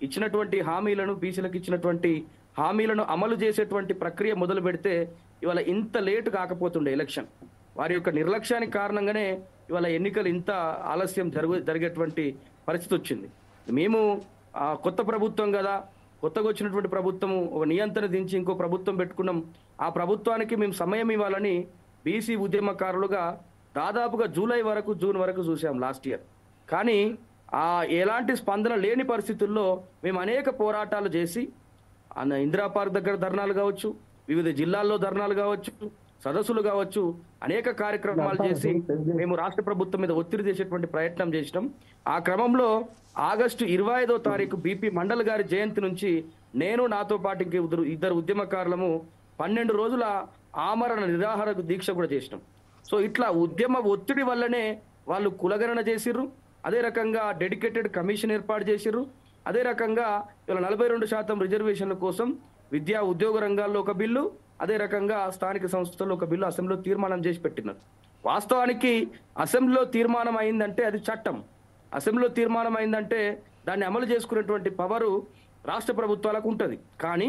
ఇచ్చినటువంటి హామీలను, బీసీలకు ఇచ్చినటువంటి హామీలను అమలు చేసేటువంటి ప్రక్రియ మొదలు పెడితే ఇవాళ ఇంత లేటు కాకపోతుండే ఎలక్షన్. వారి యొక్క నిర్లక్ష్యానికి కారణంగానే ఇవాళ ఎన్నికలు ఇంత ఆలస్యం జరిగేటువంటి పరిస్థితి వచ్చింది. మేము కొత్త ప్రభుత్వం కదా, కొత్తగా వచ్చినటువంటి ప్రభుత్వము ఒక నియంత్రణ దించి ఇంకో ప్రభుత్వం పెట్టుకున్నాం. ఆ ప్రభుత్వానికి మేము సమయం ఇవ్వాలని బీసీ ఉద్యమకారులుగా దాదాపుగా జూన్ వరకు చూసాం లాస్ట్ ఇయర్. కానీ ఎలాంటి స్పందన లేని పరిస్థితుల్లో మేము అనేక పోరాటాలు చేసి ఇందిరా పార్క్ దగ్గర ధర్నాలు కావచ్చు, వివిధ జిల్లాల్లో ధర్నాలు కావచ్చు, సదస్సులు కావచ్చు, అనేక కార్యక్రమాలు చేసి మేము రాష్ట్ర ప్రభుత్వం మీద ఒత్తిడి చేసేటువంటి ప్రయత్నం చేసినాం. ఆ క్రమంలో ఆగస్టు 25వ తారీఖు బీపీ మండల్ గారి జయంతి నుంచి నేను, నాతో పాటు ఇద్దరు ఉద్యమకారులము 12 రోజుల ఆమరణ నిరాహార దీక్ష కూడా చేసినాం. సో ఇట్లా ఉద్యమ ఒత్తిడి వల్లనే వాళ్ళు కులగణన చేసిర్రు. అదే రకంగా డెడికేటెడ్ కమిషన్ ఏర్పాటు చేసిర్రు. అదే రకంగా ఇలా 42% రిజర్వేషన్ల కోసం విద్యా ఉద్యోగ రంగాల్లో ఒక బిల్లు, అదే రకంగా స్థానిక సంస్థల్లో ఒక బిల్లు అసెంబ్లీలో తీర్మానం చేసి పెట్టినారు. వాస్తవానికి అసెంబ్లీలో తీర్మానం అయిందంటే అది చట్టం. అసెంబ్లీలో తీర్మానం అయిందంటే దాన్ని అమలు చేసుకునేటువంటి పవరు రాష్ట్ర ప్రభుత్వాలకు ఉంటుంది. కానీ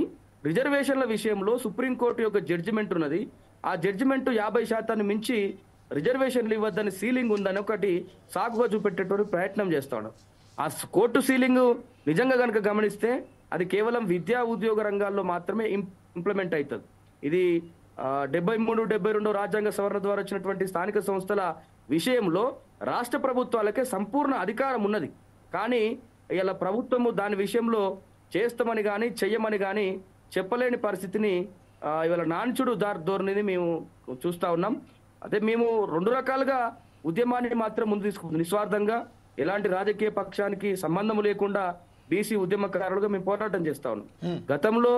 రిజర్వేషన్ల విషయంలో సుప్రీంకోర్టు యొక్క జడ్జిమెంట్ ఉన్నది. ఆ జడ్జిమెంట్ 50% మించి రిజర్వేషన్లు ఇవ్వద్దని సీలింగ్ ఉందని ఒకటి సాకుగా చూపెట్టేటువంటి ప్రయత్నం చేస్తాడు. ఆ కోర్టు సీలింగ్ నిజంగా కనుక గమనిస్తే అది కేవలం విద్యా ఉద్యోగ రంగాల్లో మాత్రమే ఇంప్లిమెంట్ అవుతుంది. ఇది 73, 72 రాజ్యాంగ సవరణ ద్వారా వచ్చినటువంటి స్థానిక సంస్థల విషయంలో రాష్ట్ర ప్రభుత్వాలకే సంపూర్ణ అధికారం ఉన్నది. కానీ ఇలా ప్రభుత్వము దాని విషయంలో చేస్తామని కానీ చెయ్యమని కానీ చెప్పలేని పరిస్థితిని ఇవాళ నాన్చుడు ధోరణిని మేము చూస్తా ఉన్నాం. అదే మేము 2 రకాలుగా ఉద్యమాన్ని మాత్రం ముందు తీసుకుంటాం. నిస్వార్థంగా ఎలాంటి రాజకీయ పక్షానికి సంబంధం లేకుండా బీసీ ఉద్యమకారులుగా మేము పోరాటం చేస్తా ఉన్నాం. గతంలో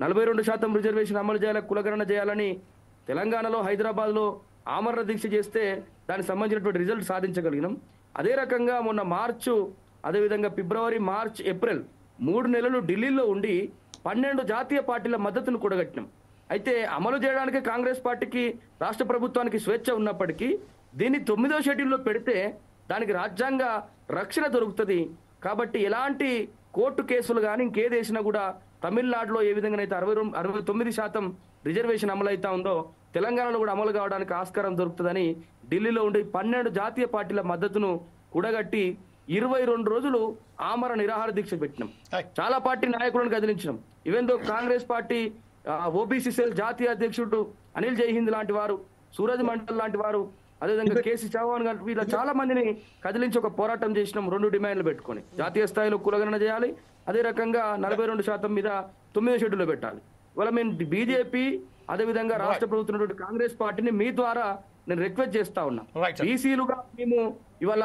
42% రిజర్వేషన్ అమలు చేయాలి, కులగణన చేయాలని తెలంగాణలో, హైదరాబాద్ లో ఆమరణ దీక్ష చేస్తే దానికి సంబంధించినటువంటి రిజల్ట్ సాధించగలిగినాం. అదే రకంగా మొన్న మార్చు, అదేవిధంగా ఫిబ్రవరి, మార్చ్, ఏప్రిల్ 3 నెలలు ఢిల్లీలో ఉండి 12 జాతీయ పార్టీల మద్దతును కూడగట్టినాం. అయితే అమలు చేయడానికి కాంగ్రెస్ పార్టీకి, రాష్ట్ర ప్రభుత్వానికి స్వేచ్ఛ ఉన్నప్పటికీ దీన్ని 9వ షెడ్యూల్లో పెడితే దానికి రాజ్యాంగ రక్షణ దొరుకుతుంది. కాబట్టి ఎలాంటి కోర్టు కేసులు కానీ ఇంకేది వేసినా కూడా తమిళనాడులో ఏ విధంగానైతే 69% రిజర్వేషన్ అమలు అవుతా ఉందో తెలంగాణలో కూడా అమలు కావడానికి ఆస్కారం దొరుకుతుందని ఢిల్లీలో ఉండి 12 జాతీయ పార్టీల మద్దతును కూడగట్టి 22 రోజులు ఆమరణ నిరాహార దీక్ష పెట్టినాం. చాలా పార్టీ నాయకులను కదిలించినాం. Even though Congress party OBC cell జాతీయ అధ్యక్షుడు అనిల్ జైహింద్ లాంటి వారు, సూరజ్ మండల్ లాంటి వారు, అదేవిధంగా కేసీ చౌహాన్ గారు, వీళ్ళ చాలా మందిని కదిలించి ఒక పోరాటం చేసినాం. 2 డిమాండ్లు పెట్టుకొని జాతీయ స్థాయిలో కులగణన చేయాలి, అదే రకంగా 42% మీద 9వ షెడ్యూల్లో పెట్టాలి. ఇవాళ మేము బీజేపీ, అదేవిధంగా రాష్ట్ర ప్రభుత్వం కాంగ్రెస్ పార్టీని మీ ద్వారా నేను రిక్వెస్ట్ చేస్తా ఉన్నా. బీసీలుగా మేము ఇవాళ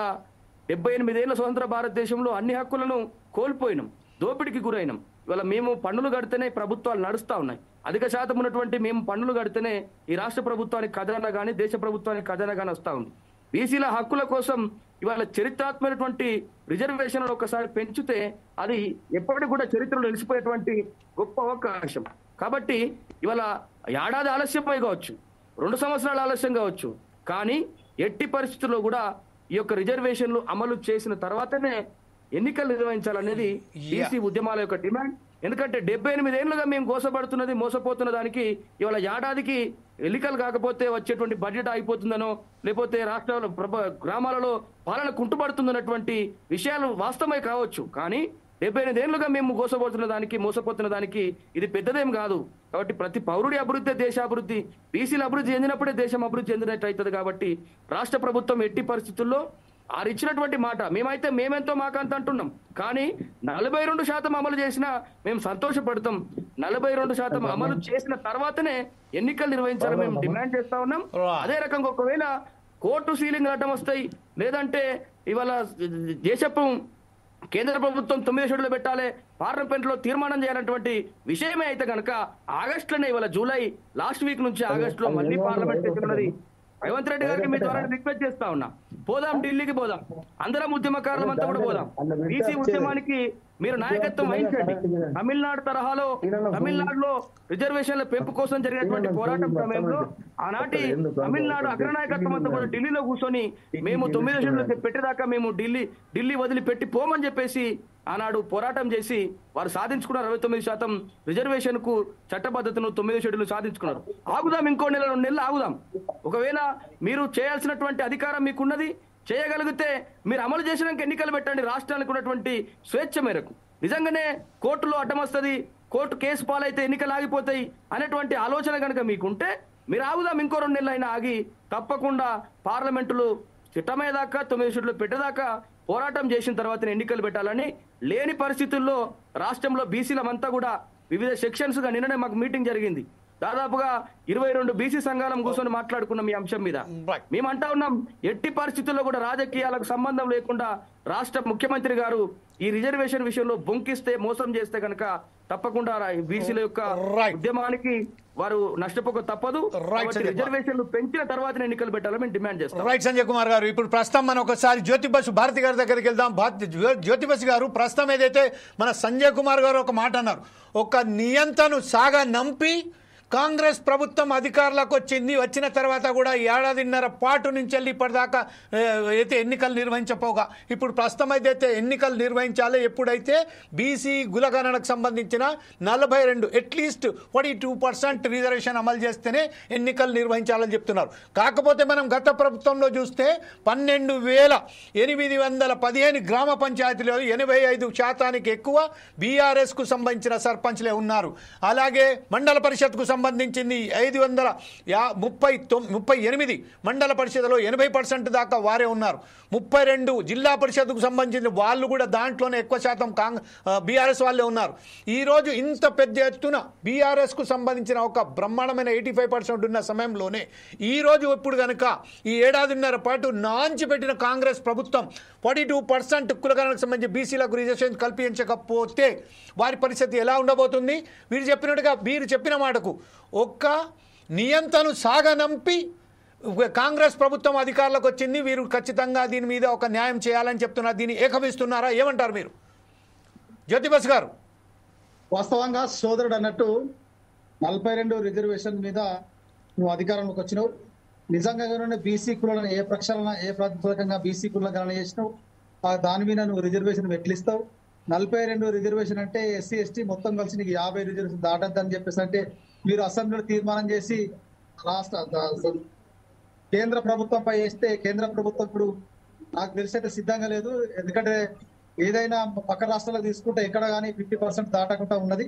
78 ఏళ్ల స్వతంత్ర భారతదేశంలో అన్ని హక్కులను కోల్పోయినాం, దోపిడికి గురైనాం. ఇవాళ మేము పన్నులు కడితేనే ప్రభుత్వాలు నడుస్తా ఉన్నాయి. అధిక శాతం ఉన్నటువంటి మేము పన్నులు కడితేనే ఈ రాష్ట్ర ప్రభుత్వానికి ఖజానా కానీ, దేశ ప్రభుత్వానికి ఖజానా కానీ వస్తా ఉంది. బీసీల హక్కుల కోసం ఇవాళ చరిత్రాత్మకమైనటువంటి రిజర్వేషన్లు ఒకసారి పెంచితే అది ఎప్పటికీ కూడా చరిత్రలో నిలిచిపోయేటువంటి గొప్ప అవకాశం. కాబట్టి ఇవాళ ఏడాది ఆలస్యమై కావచ్చు, 2 సంవత్సరాల ఆలస్యం కావచ్చు, కానీ ఎట్టి పరిస్థితుల్లో కూడా ఈ యొక్క రిజర్వేషన్లు అమలు చేసిన తర్వాతనే ఎన్నికలు నిర్వహించాలనేది బీసీ ఉద్యమాల యొక్క డిమాండ్. ఎందుకంటే 78 ఏళ్లుగా మేము గోసపడుతున్నది, మోసపోతున్న దానికి ఇవాళ ఏడాదికి ఎన్నికలు కాకపోతే వచ్చేటువంటి బడ్జెట్ అయిపోతుందనో, లేకపోతే రాష్ట్రాల గ్రామాలలో పాలన కుంటుపడుతుందన్నటువంటి విషయాలు వాస్తవమే కావచ్చు. కానీ 78 ఏళ్లుగా మేము గోసపడుతున్న దానికి, మోసపోతున్న దానికి ఇది పెద్దదేం కాదు. కాబట్టి ప్రతి పౌరుడి అభివృద్ధి దేశాభివృద్ధి, బీసీల అభివృద్ధి చెందినప్పుడే దేశం అభివృద్ధి చెందినట్టు అవుతుంది. కాబట్టి రాష్ట్ర ప్రభుత్వం ఎట్టి పరిస్థితుల్లో వారు ఇచ్చినటువంటి మాట మేమెంతో మాకంత అంటున్నాం, కానీ 42% అమలు చేసినా మేము సంతోషపడతాం. 42% అమలు చేసిన తర్వాతనే ఎన్నికలు నిర్వహించాలని మేము డిమాండ్ చేస్తా ఉన్నాం. అదే రకంగా ఒకవేళ కోర్టు సీలింగ్ అడ్డం వస్తాయి, లేదంటే ఇవాళ దేశపు కేంద్ర ప్రభుత్వం 9 షెడ్యూల్ పెట్టాలి, పార్లమెంట్ లో తీర్మానం చేయాలన్నటువంటి విషయమే అయితే కనుక ఆగస్టులోనే, ఇవాళ జూలై లాస్ట్ వీక్ నుంచి ఆగస్టులో మళ్ళీ పార్లమెంట్ సెషన్ ఉన్నది. రేవంత్ రెడ్డి గారికి మీ ద్వారా రిక్వెస్ట్ చేస్తా ఉన్నా, పోదాం, ఢిల్లీకి పోదాం, అందరం ఉద్యమకారులమంతా కూడా పోదాం. బీసీ ఉద్యమానికి మీరు నాయకత్వం వహించండి. తమిళనాడు తరహాలో, తమిళనాడులో రిజర్వేషన్ల పెంపు కోసం జరిగినటువంటి పోరాటం సమయంలో ఆనాటి తమిళనాడు అగ్రనాయకత్వం అంతా కూడా ఢిల్లీలో కూర్చొని మేము 9 షెడ్యూల్ పెట్టేదాకా మేము ఢిల్లీ వదిలిపెట్టి పోమని చెప్పేసి ఆనాడు పోరాటం చేసి వారు సాధించుకున్నారు 69% రిజర్వేషన్ కు చట్టబద్ధతను 9 షెడ్యూల్ సాధించుకున్నారు. ఆగుదాం, ఇంకో నెల 2 నెలలు ఆగుదాం. ఒకవేళ మీరు చేయాల్సినటువంటి అధికారం మీకున్నది, చేయగలిగితే మీరు అమలు చేసినాక ఎన్నికలు పెట్టండి రాష్ట్రానికి ఉన్నటువంటి స్వేచ్ఛ మేరకు. నిజంగానే కోర్టులో అడ్డం వస్తుంది, కోర్టు కేసు పాలైతే ఎన్నికలు ఆగిపోతాయి అనేటువంటి ఆలోచన కనుక మీకుంటే మీరు ఆగుదాం, ఇంకో 2 నెలలు అయినా ఆగి తప్పకుండా పార్లమెంటులో చిట్టమయ్యేదాకా 9 షెడ్యూల్ పెట్టేదాకా పోరాటం చేసిన తర్వాత ఎన్నికలు పెట్టాలని. లేని పరిస్థితుల్లో రాష్ట్రంలో బీసీలమంతా కూడా వివిధ సెక్షన్స్ గా నిన్ననే మాకు మీటింగ్ జరిగింది. దాదాపుగా 22 బీసీ సంఘాలం కూర్చొని మాట్లాడుకున్నాం ఈ అంశం మీద. మేము అంటా ఉన్నాం, ఎట్టి పరిస్థితుల్లో కూడా రాజకీయాలకు సంబంధం లేకుండా రాష్ట్ర ముఖ్యమంత్రి గారు ఈ రిజర్వేషన్ విషయంలో బొంకిస్తే, మోసం చేస్తే కనుక తప్పకుండా బీసీల యొక్క ఉద్యమానికి వారు నష్టపోక తప్పదు. రిజర్వేషన్లు పెంచిన తర్వాత ఎన్నికలు పెట్టాలని మేము డిమాండ్ చేస్తాం. రైట్ సంజయ్ కుమార్ గారు, ఇప్పుడు ప్రస్తుతం మనం ఒకసారి జ్యోతిబసు భారతి గారి దగ్గరికి వెళ్దాం. జ్యోతిబసు గారు, ప్రస్తుతం ఏదైతే మన సంజయ్ కుమార్ గారు ఒక మాట అన్నారు, ఒక నియంతను సాగా నంపి కాంగ్రెస్ ప్రభుత్వం అధికారులకు వచ్చిన తర్వాత కూడా 1.5 పాటు నుంచి వెళ్ళి ఇప్పటిదాకా అయితే ఎన్నికలు నిర్వహించపోగా ఇప్పుడు ప్రస్తుతం అయితే ఎన్నికలు నిర్వహించాలి. ఎప్పుడైతే బీసీ కులగణనకు సంబంధించిన 42 అట్లీస్ట్ 42% రిజర్వేషన్ అమలు చేస్తేనే ఎన్నికలు నిర్వహించాలని చెప్తున్నారు. కాకపోతే మనం గత ప్రభుత్వంలో చూస్తే 12,815 గ్రామ పంచాయతీలో 85% ఎక్కువ బీఆర్ఎస్కు సంబంధించిన సర్పంచ్లే ఉన్నారు. అలాగే మండల పరిషత్కు సంబంధించింది 538 మండల పరిషత్లో 80% దాకా వారే ఉన్నారు. 32 జిల్లా పరిషత్కు సంబంధించిన వాళ్ళు కూడా దాంట్లోనే ఎక్కువ శాతం బీఆర్ఎస్ వాళ్ళే ఉన్నారు. ఈరోజు ఇంత పెద్ద ఎత్తున బీఆర్ఎస్కు సంబంధించిన ఒక బ్రహ్మాండమైన 85% ఉన్న సమయంలోనే ఈరోజు ఇప్పుడు కనుక ఈ 1.5 పాటు నాంచి పెట్టిన కాంగ్రెస్ ప్రభుత్వం 42% కులగణనకు సంబంధించి బీసీలకు రిజర్వేషన్ కల్పించకపోతే వారి పరిస్థితి ఎలా ఉండబోతుంది? మీరు చెప్పిన మాటకు ఒక్క నియంతను సాగనంపి కాంగ్రెస్ ప్రభుత్వం అధికారులకు వచ్చింది, వీరు ఖచ్చితంగా దీని మీద ఒక న్యాయం చేయాలని చెప్తున్నారు. దీన్ని ఏకమిస్తున్నారా? ఏమంటారు మీరు జ్యోతిబస్ గారు? వాస్తవంగా సోదరుడు అన్నట్టు 42 రిజర్వేషన్ మీద నువ్వు అధికారంలోకి వచ్చినావు. నిజంగానే బీసీ కులను ఏ ప్రాతిపదికంగా బీసీ కుల గణన చేసినావు, దాని మీద నువ్వు రిజర్వేషన్ ఎట్లిస్తావు? 42 రిజర్వేషన్ అంటే ఎస్సీ ఎస్టీ మొత్తం కలిసి నీకు 50 రిజర్వేషన్ దాటద్దని చెప్పేసి అంటే మీరు అసెంబ్లీలో తీర్మానం చేసి కేంద్ర ప్రభుత్వంపై వేస్తే కేంద్ర ప్రభుత్వం ఇప్పుడు నాకు తెలిసైతే సిద్ధంగా లేదు. ఎందుకంటే ఏదైనా పక్క రాష్ట్రాలకు తీసుకుంటే ఎక్కడ కానీ 50% దాటకుండా ఉన్నది.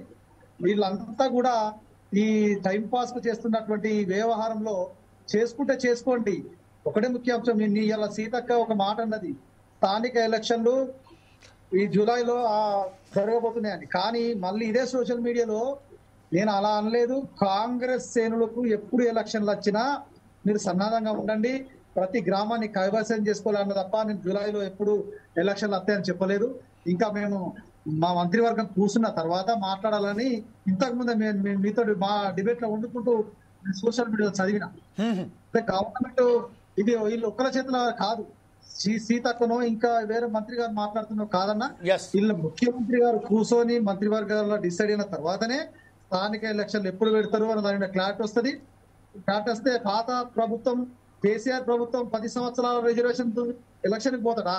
వీళ్ళంతా కూడా ఈ టైం పాస్ కు చేస్తున్నటువంటి వ్యవహారంలో చేసుకుంటే చేసుకోండి. ఒకటే ముఖ్య అంశం, ఇలా సీతక్క ఒక మాట అన్నది, స్థానిక ఎలక్షన్లు ఈ జూలైలో జరగబోతున్నాయని. కానీ మళ్ళీ ఇదే సోషల్ మీడియాలో నేను అలా అనలేదు. కాంగ్రెస్ శ్రేణులకు ఎప్పుడు ఎలక్షన్లు వచ్చినా మీరు సన్నద్ధంగా ఉండండి, ప్రతి గ్రామాన్ని కైవసం చేసుకోవాలన్న తప్ప నేను జూలైలో ఎప్పుడు ఎలక్షన్లు వస్తాయని చెప్పలేదు. ఇంకా మేము మా మంత్రివర్గం కూర్చున్న తర్వాత మాట్లాడాలని ఇంతకు ముందే మీతో మా డిబేట్ లో వండుకుంటూ సోషల్ మీడియాలో చదివిన. గవర్నమెంట్ ఇది వీళ్ళు ఒక్కల చేతిలో కాదు, సీతక్కనో ఇంకా వేరే మంత్రి గారు మాట్లాడుతున్నో కాదన్నా, వీళ్ళ ముఖ్యమంత్రి గారు కూర్చొని మంత్రివర్గాల్లో డిసైడ్ అయిన తర్వాతనే స్థానిక ఎలక్షన్లు ఎప్పుడు పెడతారు అని దాని క్లారిటీ వస్తుంది. క్లారిటీ వస్తే పాత ప్రభుత్వం కేసీఆర్ ప్రభుత్వం 10 సంవత్సరాల రిజర్వేషన్ ఎలక్షన్ పోతాడా?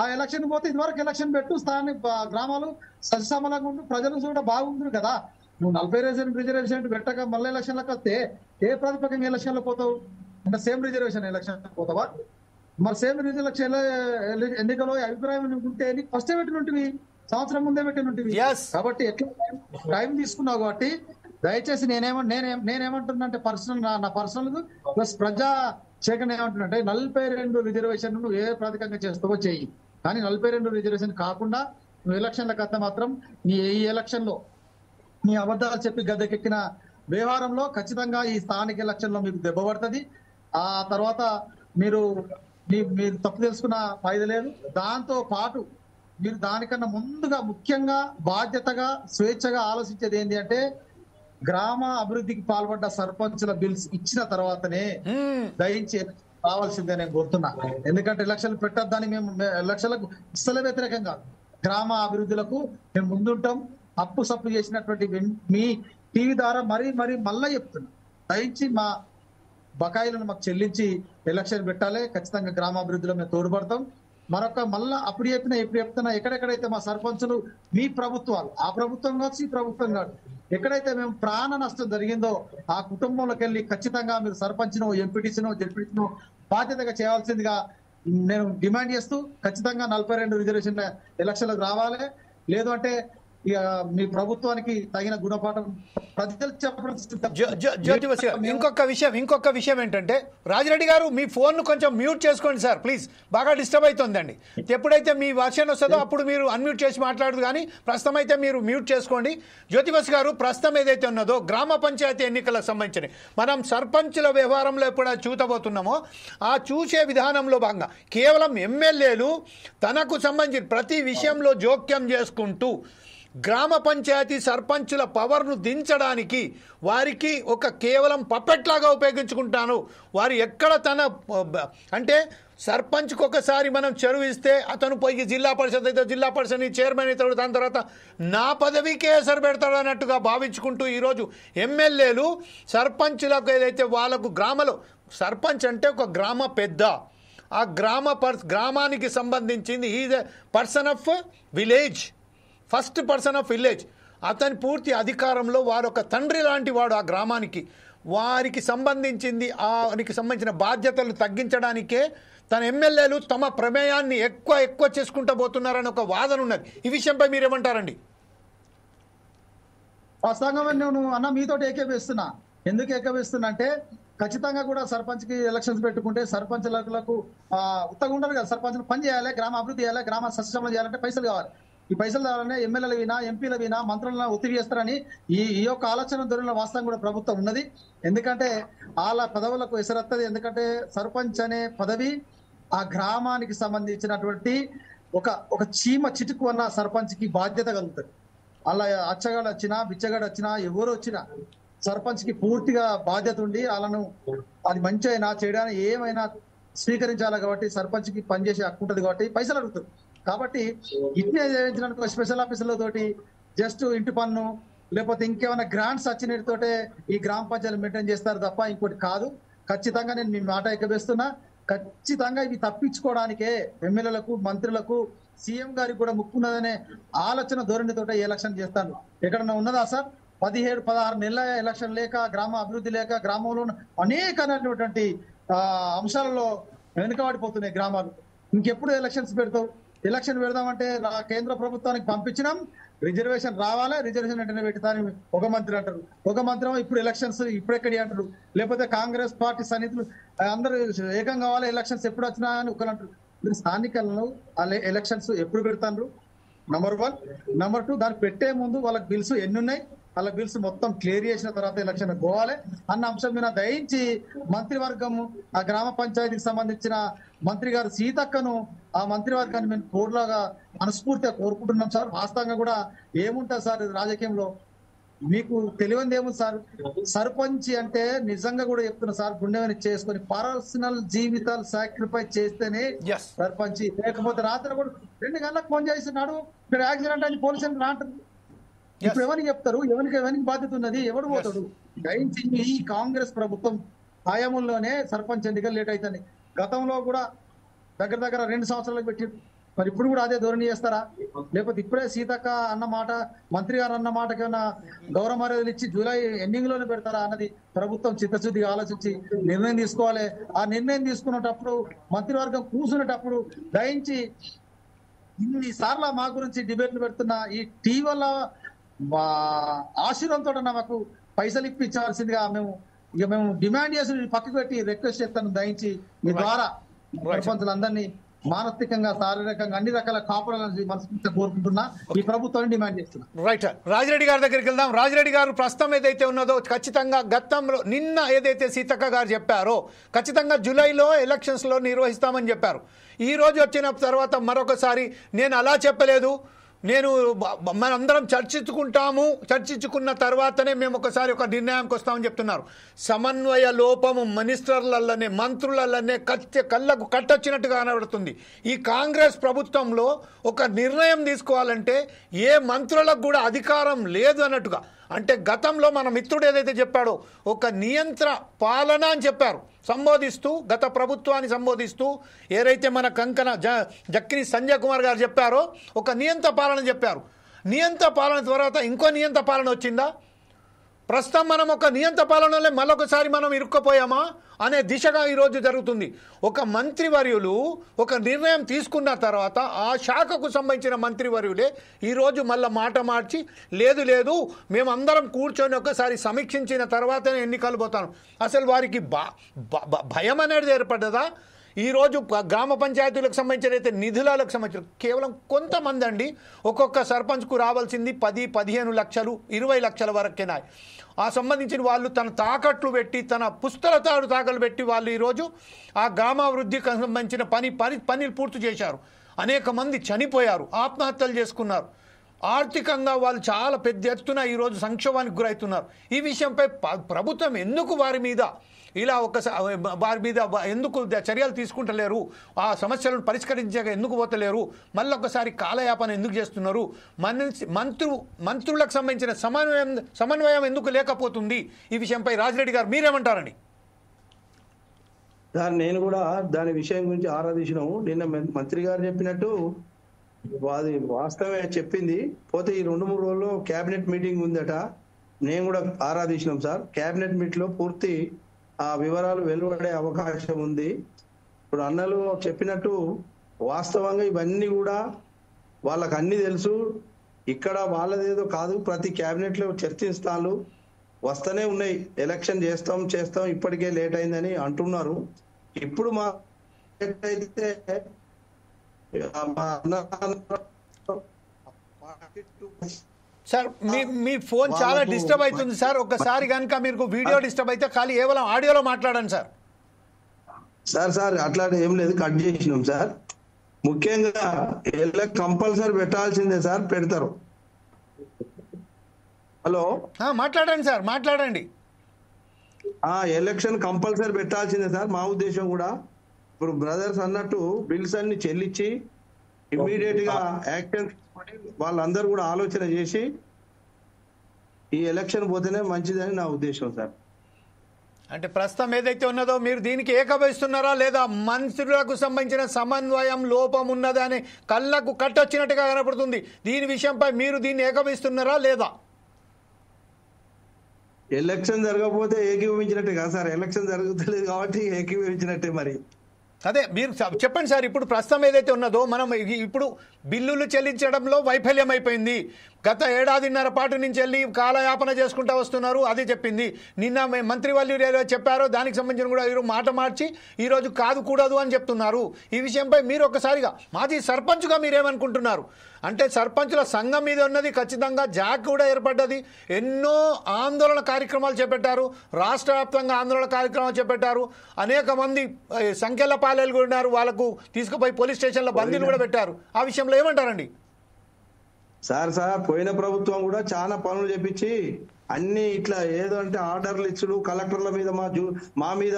ఆ ఎలక్షన్ పోతే ఇదివరకు ఎలక్షన్ పెట్టు, స్థానిక గ్రామాలు సస్యశ్యామలంగా ఉండు, ప్రజలు కూడా బాగుంటుంది కదా. నువ్వు 40 రిజర్వేషన్ పెట్టక మళ్ళీ ఎలక్షన్లకు వస్తే ఏ ప్రాతిపదికంగా ఎలక్షన్ లో పోతావు? అంటే సేమ్ రిజర్వేషన్ ఎలక్షన్ పోతావా? మరి సేమ్ రిజర్వేషన్ ఎన్నికలో అభిప్రాయం ఉంటే నీకు ఫస్ట్ పెట్టినవి, సంవత్సరం ముందే పెట్టినవి. కాబట్టి ఎట్లా టైం తీసుకున్నావు కాబట్టి దయచేసి నేనేమంటున్నా అంటే పర్సనల్ నా పర్సనల్ ప్లస్ ప్రజా సేకరణ ఏమంటున్నా 42 రిజర్వేషన్ నువ్వు ఏ ప్రాతికంగా చేస్తావో చెయ్యి, కానీ 42 రిజర్వేషన్ కాకుండా నువ్వు ఎలక్షన్ల కథ మాత్రం ఈ ఎలక్షన్ లో నీ అబద్ధాలు చెప్పి గద్దెకెక్కిన వ్యవహారంలో ఖచ్చితంగా ఈ స్థానిక ఎలక్షన్ లో మీకు దెబ్బ పడుతుంది. ఆ తర్వాత మీరు తప్పు తెలుసుకున్న ఫాయిదా లేదు. దాంతో పాటు మీరు దానికన్నా ముందుగా ముఖ్యంగా బాధ్యతగా స్వేచ్ఛగా ఆలోచించేది ఏంటి అంటే గ్రామ అభివృద్ధికి పాల్పడ్డ సర్పంచుల బిల్స్ ఇచ్చిన తర్వాతనే దయించి రావాల్సిందే నేను కోరుతున్నా. ఎందుకంటే ఎలక్షన్లు పెట్టద్దని మేము ఎలక్షన్లకు అసలు వ్యతిరేకం కాదు, గ్రామ అభివృద్ధులకు మేము ముందుంటాం. అప్పు సప్పు చేసినటువంటి మీ టీవీ ద్వారా మరీ మళ్ళా చెప్తున్నా, దయించి మా బకాయిలను మాకు చెల్లించి ఎలక్షన్ పెట్టాలి. ఖచ్చితంగా గ్రామాభివృద్ధిలో మేము తోడ్పడతాం. మళ్ళా అప్పుడు ఎప్పుడు చెప్తున్నా ఎక్కడెక్కడైతే మా సర్పంచులు మీ ప్రభుత్వాలు, ఆ ప్రభుత్వం కావచ్చు ఈ ప్రభుత్వం కాదు, ఎక్కడైతే మేము ప్రాణ నష్టం జరిగిందో ఆ కుటుంబంలోకి వెళ్ళి ఖచ్చితంగా మీరు సర్పంచ్నో ఎంపీటీసీనో జెడ్పీటీసీనో బాధ్యతగా చేయాల్సిందిగా నేను డిమాండ్ చేస్తూ ఖచ్చితంగా 42 రిజర్వేషన్ ఎలక్షన్లకు రావాలి. లేదు అంటే ఇక మీ ప్రభుత్వానికి తగిన గుణపాఠం ప్రజలు చెప్పడం. జ్యోతిబసు గారు ఇంకొక విషయం ఏంటంటే, రాజిరెడ్డి గారు మీ ఫోన్ కొంచెం మ్యూట్ చేసుకోండి సార్ ప్లీజ్, బాగా డిస్టర్బ్ అవుతుందండి. ఎప్పుడైతే మీ వర్షన్ వస్తుందో అప్పుడు మీరు అన్మ్యూట్ చేసి మాట్లాడదు, కానీ ప్రస్తుతం అయితే మీరు మ్యూట్ చేసుకోండి. జ్యోతిబసు గారు, ప్రస్తుతం ఏదైతే ఉన్నదో గ్రామ పంచాయతీ ఎన్నికలకు సంబంధించి మనం సర్పంచుల వ్యవహారంలో ఎప్పుడైనా చూతబోతున్నామో ఆ చూసే విధానంలో భాగంగా కేవలం ఎమ్మెల్యేలు తనకు సంబంధించిన ప్రతి విషయంలో జోక్యం చేసుకుంటూ గ్రామ పంచాయతీ సర్పంచుల పవర్ను దించడానికి వారికి ఒక కేవలం పప్పెట్లాగా ఉపయోగించుకుంటాను. వారు ఎక్కడ అంటే సర్పంచ్కి ఒకసారి మనం చెరువు ఇస్తే అతను పోయి జిల్లా పరిషత్ అయితే జిల్లా పరిషత్ చైర్మన్ అవుతాడు, దాని తర్వాత నా పదవికే ఎసరు పెడతాడు అన్నట్టుగా భావించుకుంటూ ఈరోజు ఎమ్మెల్యేలు సర్పంచులకు ఏదైతే వాళ్ళకు గ్రామంలో సర్పంచ్ అంటే ఒక గ్రామ పెద్ద, ఆ గ్రామానికి సంబంధించింది is a person of village, first person of village. అతని పూర్తి అధికారంలో వారు ఒక తండ్రి లాంటి వాడు ఆ గ్రామానికి. వారికి సంబంధించిన బాధ్యతలు తగ్గించడానికే తన ఎమ్మెల్యేలు తమ ప్రమేయాన్ని ఎక్కువ చేసుకుంటూ పోతున్నారని ఒక వాదన ఉన్నది. ఈ విషయంపై మీరేమంటారండి? వాస్తవంగా నేను అన్న మీతోటి ఏకీభవిస్తున్నా. ఎందుకు ఏకీభవిస్తున్నా అంటే ఖచ్చితంగా కూడా సర్పంచ్కి ఎలక్షన్స్ పెట్టుకుంటే సర్పంచ్లకు ఉత్తగా ఉండదు కదా, సర్పంచ్ పని చేయాలి, గ్రామ అభివృద్ధి చేయాలి, గ్రామ సస్యశ్రమణ చేయాలంటే పైసలు కావాలి. ఈ పైసలు కావాలనే ఎమ్మెల్యేల వినా ఎంపీల వినా మంత్రులను ఒత్తిడి చేస్తారని ఈ యొక్క ఆలోచన ధోరణిలో వాస్తవం కూడా ప్రభుత్వం ఉన్నది. ఎందుకంటే వాళ్ళ పదవులకు ఎసరత్తది. ఎందుకంటే సర్పంచ్ అనే పదవి ఆ గ్రామానికి సంబంధించినటువంటి ఒక చీమ చిటుకు అన్న సర్పంచ్కి బాధ్యత కలుగుతుంది. అలా అచ్చగాడు వచ్చినా బిచ్చగాడు వచ్చినా ఎవరు వచ్చినా సర్పంచ్కి పూర్తిగా బాధ్యత ఉండి వాళ్ళను అది మంచి అయినా చేయడానికి ఏమైనా స్వీకరించాలి. కాబట్టి సర్పంచ్కి పనిచేసే హక్కు ఉంటుంది, కాబట్టి పైసలు అడుగుతుంది. కాబట్టి ఇట్నే చేయించడానికి స్పెషల్ ఆఫీసర్లతోటి జస్ట్ ఇంటి పన్ను లేకపోతే ఇంకేమైనా గ్రాంట్స్ వచ్చినతోటే ఈ గ్రామ పంచాయతీలు మెయింటైన్ చేస్తారు తప్ప ఇంకోటి కాదు. ఖచ్చితంగా నేను మీ మాట ఎక్కబేస్తున్నా. ఖచ్చితంగా ఇవి తప్పించుకోవడానికే ఎమ్మెల్యేలకు మంత్రులకు సీఎం గారికి కూడా ముక్కున్నదనే ఆలోచన ధోరణితోటే ఎలక్షన్ చేస్తాను. ఎక్కడన్నా ఉన్నదా సార్? 17-16 నెలల ఎలక్షన్ లేక, గ్రామ అభివృద్ధి లేక, గ్రామంలో అనేకమైనటువంటి అంశాలలో వెనుకబడిపోతున్నాయి గ్రామాలు. ఇంకెప్పుడు ఎలక్షన్స్ పెడతావు? ఎలక్షన్ పెడదామంటే కేంద్ర ప్రభుత్వానికి పంపించినాం, రిజర్వేషన్ రావాలి, రిజర్వేషన్ వెంటనే పెడతాని ఒక మంత్రి అంటారు, ఒక మంత్రి ఇప్పుడు ఎలక్షన్స్ ఇప్పుడెక్కడి అంటారు. లేకపోతే కాంగ్రెస్ పార్టీ సన్నిహితులు అందరూ ఏకం కావాలి, ఎలక్షన్స్ ఎప్పుడు వచ్చినా అని ఒకరు అంటారు. మీరు స్థానికలను ఎలక్షన్స్ ఎప్పుడు పెడతారు? నంబర్ 1. నంబర్ 2, దాన్ని పెట్టే ముందు వాళ్ళకి బిల్స్ ఎన్ని ఉన్నాయి, వాళ్ళ బిల్స్ మొత్తం క్లియర్ చేసిన తర్వాత ఎలక్షన్ పోవాలి అన్న అంశం మీద దయించి మంత్రివర్గము ఆ గ్రామ పంచాయతీకి సంబంధించిన మంత్రి గారు సీతక్కను ఆ మంత్రివర్గాన్ని మేము కోర్లాగా మనస్ఫూర్తిగా కోరుకుంటున్నాం సార్. వాస్తవంగా కూడా ఏముంటుంది సార్ రాజకీయంలో, మీకు తెలియనిది ఏముంది సార్? సర్పంచ్ అంటే నిజంగా కూడా చెప్తున్నా సార్, గుండెని చేసుకొని పర్సనల్ జీవితాలు సాక్రిఫైస్ చేస్తేనే సర్పంచ్. లేకపోతే రాత్రి కూడా 2 గంటలకు ఫోన్ చేస్తున్నాడు, ఇక్కడ యాక్సిడెంట్ అని పోలీసులు రాంటారు. ఇప్పుడు ఎవరికి చెప్తారు? ఎవరికి బాధ్యత ఉన్నది? ఎవడు పోతాడు? దయించి ఈ కాంగ్రెస్ ప్రభుత్వం హయాంలోనే సర్పంచ్ ఎన్నికలు లేట్ అవుతుంది. గతంలో కూడా దగ్గర 2 సంవత్సరాలకు పెట్టి మరి ఇప్పుడు కూడా అదే ధోరణి చేస్తారా? లేకపోతే ఇప్పుడే సీతక్క అన్న మాట, మంత్రి గారు అన్న మాటకైనా గౌరవ మర్యాదలు ఇచ్చి జూలై ఎండింగ్ లోనే పెడతారా అన్నది ప్రభుత్వం చిత్తశుద్ధిగా ఆలోచించి నిర్ణయం తీసుకోవాలి. ఆ నిర్ణయం తీసుకునేటప్పుడు మంత్రివర్గం కూర్చునేటప్పుడు దయించి ఇన్నిసార్లు మా గురించి డిబేట్లు పెడుతున్న ఈ టీవీల ఆశీర్వంతో మాకు పైసలు ఇప్పించాల్సిందిగా మేము డిమాండ్ చేసి పక్కకు పెట్టి రిక్వెస్ట్ చేస్తాను, దయించి మీ ద్వారా సర్పంచులందరినీ మానసికంగా, శారీరకంగా అన్ని రకాల కాపాడాలని మనస్ఫూర్తిగా కోరుకుంటున్నా, ఈ ప్రభుత్వాన్ని డిమాండ్ చేస్తున్నా. రైట్. రాజిరెడ్డి గారి దగ్గరికి వెళ్దాం. రాజిరెడ్డి గారు, ప్రస్తుతం ఏదైతే ఉన్నదో ఖచ్చితంగా గతంలో నిన్న ఏదైతే సీతక్క గారు చెప్పారో ఖచ్చితంగా జూలైలో ఎలక్షన్స్లో నిర్వహిస్తామని చెప్పారు. ఈ రోజు వచ్చిన తర్వాత మరొకసారి నేను అలా చెప్పలేదు, నేను మనందరం చర్చించుకున్న తర్వాతనే మేము ఒకసారి ఒక నిర్ణయానికి వస్తామని చెప్తున్నారు. సమన్వయ లోపము మినిస్టర్లనే, మంత్రులనే కళ్ళకు కట్టొచ్చినట్టుగా కనబడుతుంది. ఈ కాంగ్రెస్ ప్రభుత్వంలో ఒక నిర్ణయం తీసుకోవాలంటే ఏ మంత్రులకు కూడా అధికారం లేదు అన్నట్టుగా. అంటే గతంలో మన మిత్రుడు ఏదైతే చెప్పాడో ఒక నియంత్ర పాలన అని చెప్పారు, సంబోధిస్తూ గత ప్రభుత్వాన్ని సంబోధిస్తూ ఏదైతే మన కంకణ జక్కిని సంజయ్ కుమార్ గారు చెప్పారో ఒక నియంత్ర పాలన చెప్పారు. నియంత్ర పాలన తర్వాత ఇంకో నియంత్ర పాలన వచ్చిందా? ప్రస్తుతం మనం ఒక నియంత్ర పాలనలో మరొకసారి మనం ఇరుక్కుపోయామా అనే దిశగా ఈరోజు జరుగుతుంది. ఒక మంత్రివర్యులు ఒక నిర్ణయం తీసుకున్న తర్వాత ఆ శాఖకు సంబంధించిన మంత్రివర్యులే ఈరోజు మళ్ళీ మాట మార్చి లేదు మేమందరం కూర్చొని ఒకసారి సమీక్షించిన తర్వాతనే ఎన్నికలు పోతాను. అసలు వారికి భయం అనేది ఏర్పడ్డదా? ఈరోజు గ్రామ పంచాయతీలకు సంబంధించిన అయితే నిధులకు సంబంధించిన కేవలం కొంతమంది అండి, ఒక్కొక్క సర్పంచ్కు రావాల్సింది 10-15 లక్షలు 20 లక్షల వరకేనా. ఆ సంబంధించిన వాళ్ళు తన తాకట్లు పెట్టి, తన పుస్తల తాకట్లు పెట్టి వాళ్ళు ఈరోజు ఆ గ్రామాభివృద్ధికి సంబంధించిన పనులు పూర్తి చేశారు. అనేక మంది చనిపోయారు, ఆత్మహత్యలు చేసుకున్నారు. ఆర్థికంగా వాళ్ళు చాలా పెద్ద ఎత్తున ఈరోజు సంక్షోభానికి గురవుతున్నారు. ఈ విషయంపై ప్రభుత్వం ఎందుకు వారి మీద ఎందుకు చర్యలు తీసుకుంటలేరు? ఆ సమస్యలను పరిష్కరించగా ఎందుకు పోతలేరు? మళ్ళీ ఒకసారి కాలయాపన ఎందుకు చేస్తున్నారు? మంత్రులకు సంబంధించిన సమన్వయం ఎందుకు లేకపోతుంది? ఈ విషయంపై రాజిరెడ్డి గారు మీరేమంటారండి? నేను కూడా దాని విషయం గురించి ఆరాధించినాము. నిన్న మంత్రి గారు చెప్పినట్టు అది వాస్తవమే చెప్పింది. పోతే ఈ 2-3 రోజుల్లో కేబినెట్ మీటింగ్ ఉందట, నేను కూడా ఆరాధించినాం సార్. కేబినెట్ మీట్ లో పూర్తి ఆ వివరాలు వెలువడే అవకాశం ఉంది. ఇప్పుడు అన్నలు చెప్పినట్టు వాస్తవంగా ఇవన్నీ కూడా వాళ్ళకు అన్ని తెలుసు. ఇక్కడ వాళ్ళదేదో కాదు, ప్రతి కేబినెట్ లో చర్చిస్తాలు వస్తూనే ఉన్నాయి. ఎలక్షన్ చేస్తాం ఇప్పటికే లేట్ అయిందని అంటున్నారు. ఇప్పుడు మా అయితే సార్ మీ ఫోన్ చాలా డిస్టర్బ్ అవుతుంది సార్. ఒకసారి కనుక మీరు వీడియో డిస్టర్బ్ అయితే ఖాళీ కేవలం ఆడియోలో మాట్లాడండి సార్. సార్ అట్లా ఏం లేదు, కట్ చేసినాం సార్. ముఖ్యంగా కంపల్సరీ పెట్టాల్సిందే సార్, పెడతారు. హలో మాట్లాడండి సార్, మాట్లాడండి. ఎలక్షన్ కంపల్సరీ పెట్టాల్సిందే సార్. మా ఉద్దేశం కూడా ఇప్పుడు బ్రదర్స్ అన్నట్టు బిల్స్ అన్ని చెల్లించి ఇమ్మీడియట్ గా యాక్షన్ వాళ్ళందరూ కూడా ఆలోచన చేసి ఈ ఎలక్షన్ పోతేనే మంచిదని నా ఉద్దేశం సార్. అంటే ప్రస్తుతం ఏదైతే ఉన్నదో మీరు దీనికి ఏకభవిస్తున్నారా లేదా మంత్రులకు సంబంధించిన సమన్వయం లోపం ఉన్నదని కళ్ళకు కట్టొచ్చినట్టుగా కనపడుతుంది. దీని విషయంపై మీరు దీన్ని ఏకభవిస్తున్నారా లేదా? ఎలక్షన్ జరగకపోతే ఏకీభవించినట్టే కదా సార్. ఎలక్షన్ జరుగుతలేదు కాబట్టి ఏకీభవించినట్టే. మరి అదే మీరు చెప్పండి సార్. ఇప్పుడు ప్రస్తుతం ఏదైతే ఉన్నదో మనం ఇప్పుడు బిల్లులు చెల్లించడంలో వైఫల్యం అయిపోయింది. గత ఏడాదిన్నర పాటు నుంచి వెళ్ళి కాలయాపన చేసుకుంటూ వస్తున్నారు, అదే చెప్పింది. నిన్న మంత్రివర్యులు ఏదో చెప్పారో దానికి సంబంధించిన కూడా ఈరోజు మాట మార్చి ఈరోజు కూడదు అని చెప్తున్నారు. ఈ విషయంపై మీరు ఒకసారిగా మాజీ సర్పంచ్గా మీరేమనుకుంటున్నారు? అంటే సర్పంచుల సంఘం మీద ఉన్నది ఖచ్చితంగా జాక్ కూడా ఏర్పడ్డది. ఎన్నో ఆందోళన కార్యక్రమాలు చేపట్టారు, రాష్ట్ర వ్యాప్తంగా ఆందోళన కార్యక్రమాలు చేపట్టారు. అనేక మంది సంఖ్యల పాలేలు ఉన్నారు, వాళ్ళకు తీసుకుపోయి పోలీస్ స్టేషన్లో బందీలు కూడా పెట్టారు. ఆ విషయంలో ఏమంటారండి? సార్ పోయిన ప్రభుత్వం కూడా చాలా పనులు చేపించి అన్ని ఇట్లా ఏదో అంటే ఆర్డర్లు ఇచ్చుడు, కలెక్టర్ల మీద మా మీద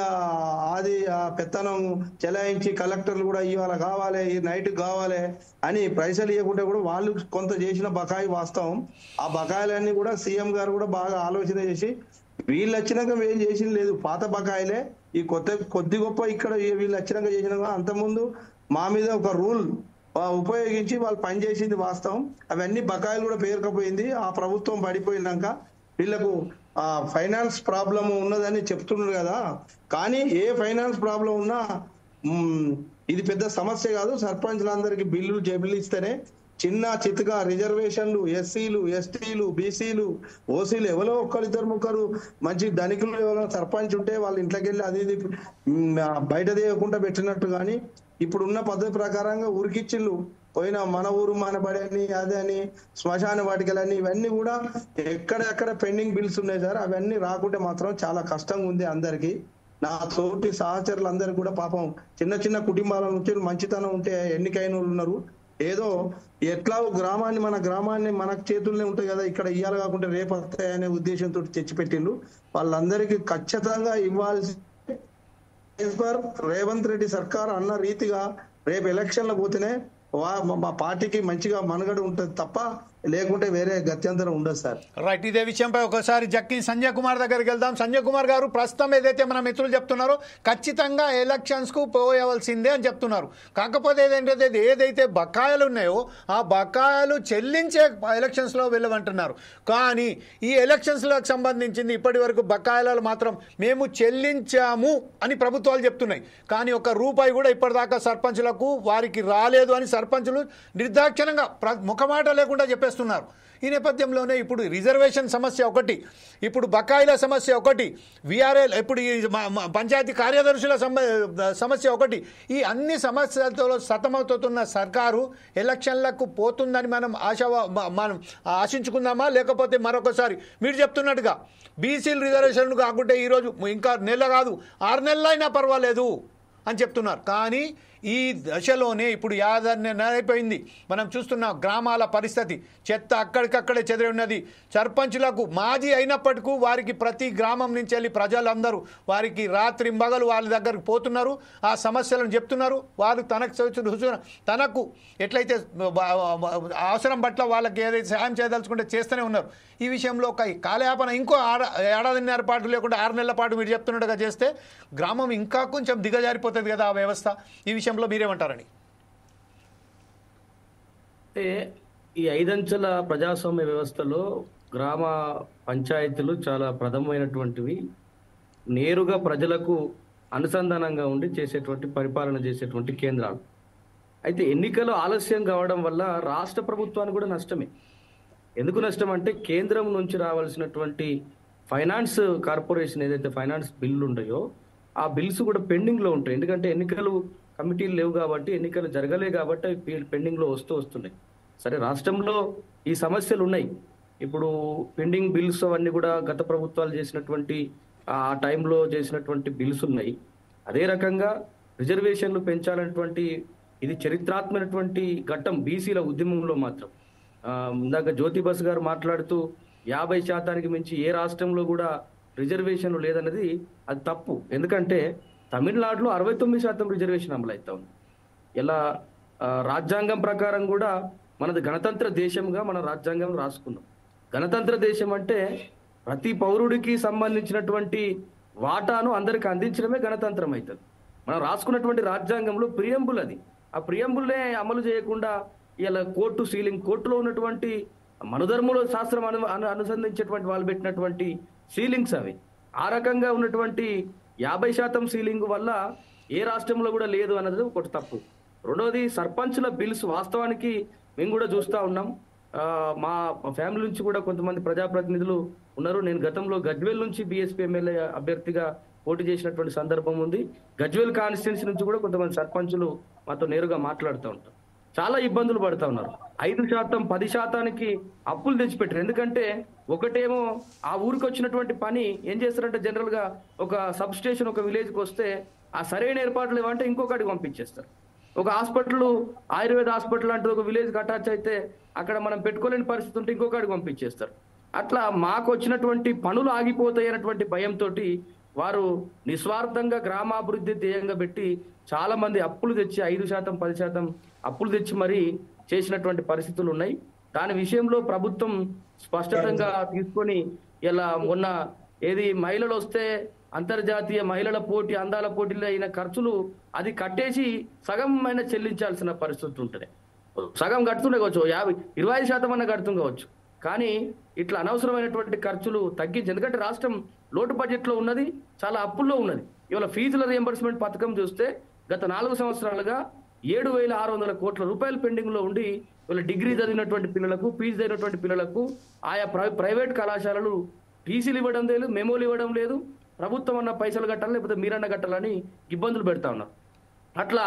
ఆది పెత్తనం చెలాయించి కలెక్టర్లు కూడా ఇవాళ కావాలి, ఈ నైట్ కావాలి అని పైసలు ఇవ్వకుంటే కూడా వాళ్ళు కొంత చేసిన బకాయి వాస్తవం. ఆ బకాయిలన్నీ కూడా సీఎం గారు కూడా బాగా ఆలోచన చేసి వీళ్ళు వచ్చినాక ఏం చేసిన లేదు, పాత బకాయిలే ఈ కొద్ది గొప్ప ఇక్కడ వీళ్ళు వచ్చినాక చేసినాక అంతకుముందు మా మీద ఒక రూల్ ఉపయోగించి వాళ్ళు పనిచేసింది వాస్తవం. అవన్నీ బకాయిలు కూడా పేరుకపోయింది. ఆ ప్రభుత్వం పడిపోయినాక వీళ్ళకు ఫైనాన్స్ ప్రాబ్లం ఉన్నదని చెప్తున్నారు కదా. కానీ ఏ ఫైనాన్స్ ప్రాబ్లం ఉన్నా ఇది పెద్ద సమస్య కాదు. సర్పంచ్లందరికీ బిల్లులు చెల్లిస్తేనే చిన్న చితక రిజర్వేషన్లు ఎస్సీలు ఎస్టీలు బీసీలు ఓసీలు ఎవరో ఒక్కరిద్దరు ముగ్గురు మంచి ధనికులు ఎవరో సర్పంచ్ ఉంటే వాళ్ళ ఇంట్లోకి వెళ్ళి అది ఇది బయట తీయకుండా పెట్టినట్టు కానీ ఇప్పుడున్న పద్ధతి ప్రకారంగా ఊరికిచ్చిళ్ళు పోయిన మన ఊరు మనబడి అని అదే అని శ్మశాన వాటికలని ఇవన్నీ కూడా ఎక్కడెక్కడ పెండింగ్ బిల్స్ ఉన్నాయి సార్. అవన్నీ రాకుంటే మాత్రం చాలా కష్టంగా ఉంది అందరికి. నా తోటి సహచరులు అందరు కూడా పాపం చిన్న చిన్న కుటుంబాల నుంచి మంచితనం ఉంటే ఎన్నికైన వాళ్ళు ఉన్నారు. ఏదో ఎట్లా మన గ్రామాన్ని మన చేతుల్లోనే ఉంటాయి కదా, ఇక్కడ ఇయ్యాలి కాకుండా రేపు వస్తాయనే ఉద్దేశంతో తెచ్చిపెట్టిండ్రు. వాళ్ళందరికీ ఖచ్చితంగా ఇవ్వాల్సి రేవంత్ రెడ్డి సర్కార్ అన్న రీతిగా రేపు ఎలక్షన్ల పోతేనే మా పార్టీకి మంచిగా మనుగడ ఉంటుంది తప్ప లేకుంటే వేరే గత్యంతరం ఉండదు సార్. రైట్, ఇదే విషయంపై ఒకసారి జక్కి సంజయ్ కుమార్ దగ్గరికి వెళ్దాం. సంజయ్ కుమార్ గారు, ప్రస్తుతం ఏదైతే మన మిత్రులు చెప్తున్నారో ఖచ్చితంగా ఎలక్షన్స్కు పోయవలసిందే అని చెప్తున్నారు. కాకపోతే ఏదైతే బకాయిలు ఉన్నాయో ఆ బకాయిలు చెల్లించే ఎలక్షన్స్లో వెళ్ళమంటున్నారు. కానీ ఈ ఎలక్షన్స్లకు సంబంధించింది ఇప్పటి వరకు బకాయిలు మాత్రం మేము చెల్లించాము అని ప్రభుత్వాలు చెప్తున్నాయి. కానీ ఒక రూపాయి కూడా ఇప్పటిదాకా సర్పంచులకు వారికి రాలేదు అని సర్పంచులు నిర్దాక్షిణంగా ముఖమాట లేకుండా చెప్పేస్తున్నారు. ఈ నేపథ్యంలోనే ఇప్పుడు రిజర్వేషన్ సమస్య ఒకటి, ఇప్పుడు బకాయిల సమస్య ఒకటి, విఆర్ఎల్ ఇప్పుడు ఈ పంచాయతీ కార్యదర్శుల సమస్య ఒకటి, ఈ అన్ని సమస్యలతో సతమవుతున్న సర్కారు ఎలక్షన్లకు పోతుందని మనం ఆశించుకుందామా? లేకపోతే మరొకసారి మీరు చెప్తున్నట్టుగా బీసీలు రిజర్వేషన్ కాకుంటే ఈరోజు ఇంకా నెల కాదు 6 నెలలైనా పర్వాలేదు అని చెప్తున్నారు. కానీ ఈ దశలోనే ఇప్పుడు 50 నెలలు అయిపోయింది. మనం చూస్తున్న గ్రామాల పరిస్థితి, చెత్త అక్కడికక్కడే చెదిరి ఉన్నది. సర్పంచులకు మాజీ అయినప్పటికీ వారికి ప్రతి గ్రామం నుంచి వెళ్ళి ప్రజలందరూ వారికి రాత్రి మగలు వాళ్ళ దగ్గరికి పోతున్నారు, ఆ సమస్యలను చెప్తున్నారు. వారు తనకు ఎట్లయితే అవసరం పట్ల వాళ్ళకి ఏదైతే సాయం చేయదలుచుకుంటే చేస్తూనే ఉన్నారు. ఈ విషయంలో ఒక కాలయాపన ఇంకో ఏడాదిన్నర పాటు లేకుండా 6 నెలల పాటు మీరు చెప్తున్నట్టుగా చేస్తే గ్రామం ఇంకా కొంచెం దిగజారిపోతుంది కదా ఆ వ్యవస్థ. ఈ విషయంలో మీరేమంటారని? అంటే ఈ 5 అంచెల ప్రజాస్వామ్య వ్యవస్థలో గ్రామ పంచాయతీలు చాలా ప్రథమమైనటువంటివి. నేరుగా ప్రజలకు అనుసంధానంగా ఉండి చేసేటువంటి పరిపాలన చేసేటువంటి కేంద్రాలు. అయితే ఎన్నికలు ఆలస్యం కావడం వల్ల రాష్ట్ర ప్రభుత్వానికి కూడా నష్టమే. ఎందుకు నష్టం అంటే కేంద్రం నుంచి రావాల్సినటువంటి ఫైనాన్స్ కార్పొరేషన్ ఏదైతే ఫైనాన్స్ బిల్లు ఉంటాయో ఆ బిల్స్ కూడా పెండింగ్లో ఉంటాయి. ఎందుకంటే ఎన్నికలు కమిటీలు లేవు కాబట్టి, ఎన్నికలు జరగలే కాబట్టి అవి పెండింగ్లో వస్తున్నాయి. సరే, రాష్ట్రంలో ఈ సమస్యలు ఉన్నాయి. ఇప్పుడు పెండింగ్ బిల్స్ అవన్నీ కూడా గత ప్రభుత్వాలు చేసినటువంటి ఆ టైంలో చేసినటువంటి బిల్స్ ఉన్నాయి. అదే రకంగా రిజర్వేషన్లు పెంచాలన్నటువంటి ఇది చరిత్రాత్మకమైనటువంటి ఘట్టం బీసీల ఉద్యమంలో మాత్రం. ఇందాక జ్యోతి బస్ గారు మాట్లాడుతూ 50% మించి ఏ రాష్ట్రంలో కూడా రిజర్వేషన్లు లేదన్నది అది తప్పు. ఎందుకంటే తమిళనాడులో 69% రిజర్వేషన్ అమలు అవుతా ఉంది. ఇలా రాజ్యాంగం ప్రకారం కూడా మనది గణతంత్ర దేశంగా మన రాజ్యాంగం రాసుకున్నాం. గణతంత్ర దేశం అంటే ప్రతి పౌరుడికి సంబంధించినటువంటి వాటాను అందరికి అందించడమే గణతంత్రం అవుతుంది. మనం రాసుకున్నటువంటి రాజ్యాంగంలో ప్రియంబుల్ అది. ఆ ప్రియంబుల్నే అమలు చేయకుండా ఇలా కోర్టు సీలింగ్, కోర్టులో ఉన్నటువంటి మనుధర్ముల శాస్త్రం అనుసంధించేటువంటి వాళ్ళు పెట్టినటువంటి సీలింగ్స్ అవి. ఆ రకంగా ఉన్నటువంటి 50% సీలింగ్ వల్ల ఏ రాష్ట్రంలో కూడా లేదు అన్నది ఒకటి తప్పు. రెండోది, సర్పంచుల బిల్స్ వాస్తవానికి మేము కూడా చూస్తూ ఉన్నాం. మా ఫ్యామిలీ నుంచి కూడా కొంతమంది ప్రజాప్రతినిధులు ఉన్నారు. నేను గతంలో గజ్వేల్ నుంచి బీఎస్పీ ఎమ్మెల్యే అభ్యర్థిగా పోటీ చేసినటువంటి సందర్భం ఉంది. గజ్వేల్ కాన్స్టిట్యున్సీ నుంచి కూడా కొంతమంది సర్పంచులు మాతో నేరుగా మాట్లాడుతూ ఉంటారు. చాలా ఇబ్బందులు పడుతూ ఉన్నారు. 5%, 10%కి అప్పులు తెచ్చిపెట్టారు. ఎందుకంటే ఒకటేమో ఆ ఊరికి వచ్చినటువంటి పని ఏం చేస్తారంటే, జనరల్ గా ఒక సబ్ స్టేషన్ ఒక విలేజ్కి వస్తే ఆ సరైన ఏర్పాట్లు ఏమంటే ఇంకొకటికి పంపించేస్తారు. ఒక హాస్పిటల్, ఆయుర్వేద హాస్పిటల్ అంటే ఒక విలేజ్కి అటాచ్ అయితే అక్కడ మనం పెట్టుకోలేని పరిస్థితి ఉంటే ఇంకొకటికి పంపించేస్తారు. అట్లా మాకు వచ్చినటువంటి పనులు ఆగిపోతాయి అన్నటువంటి భయంతో వారు నిస్వార్థంగా గ్రామాభివృద్ధి ధ్యేయంగా పెట్టి చాలా మంది అప్పులు తెచ్చి 5%, 10% అప్పులు తెచ్చి మరీ చేసినటువంటి పరిస్థితులు ఉన్నాయి. దాని విషయంలో ప్రభుత్వం స్పష్టంగా తీసుకొని ఇలా మొన్న ఏది మహిళలు వస్తే అంతర్జాతీయ మహిళల పోటీ, అందాల పోటీలో అయిన ఖర్చులు అది కట్టేసి సగం అయినా చెల్లించాల్సిన పరిస్థితి ఉంటుంది. సగం కడుతుండే కావచ్చు, 25% అన్న కడుతుంది కావచ్చు. కానీ ఇట్లా అనవసరమైనటువంటి ఖర్చులు తగ్గించి, ఎందుకంటే రాష్ట్రం లోటు బడ్జెట్లో ఉన్నది, చాలా అప్పుల్లో ఉన్నది. ఇవాళ ఫీజుల రియంబర్స్మెంట్ పథకం చూస్తే గత 4 సంవత్సరాలుగా 7,600 కోట్ల రూపాయలు పెండింగ్ లో ఉండి వీళ్ళ డిగ్రీ చదివినటువంటి పిల్లలకు, పీజీ చదివినటువంటి పిల్లలకు ఆయా ప్రైవేట్ కళాశాలలు టీసీలు ఇవ్వడం లేదు, మెమోలు ఇవ్వడం లేదు. ప్రభుత్వం అన్న పైసలు కట్టాలి, లేకపోతే మీరన్న కట్టాలని ఇబ్బందులు పెడతా ఉన్నారు. అట్లా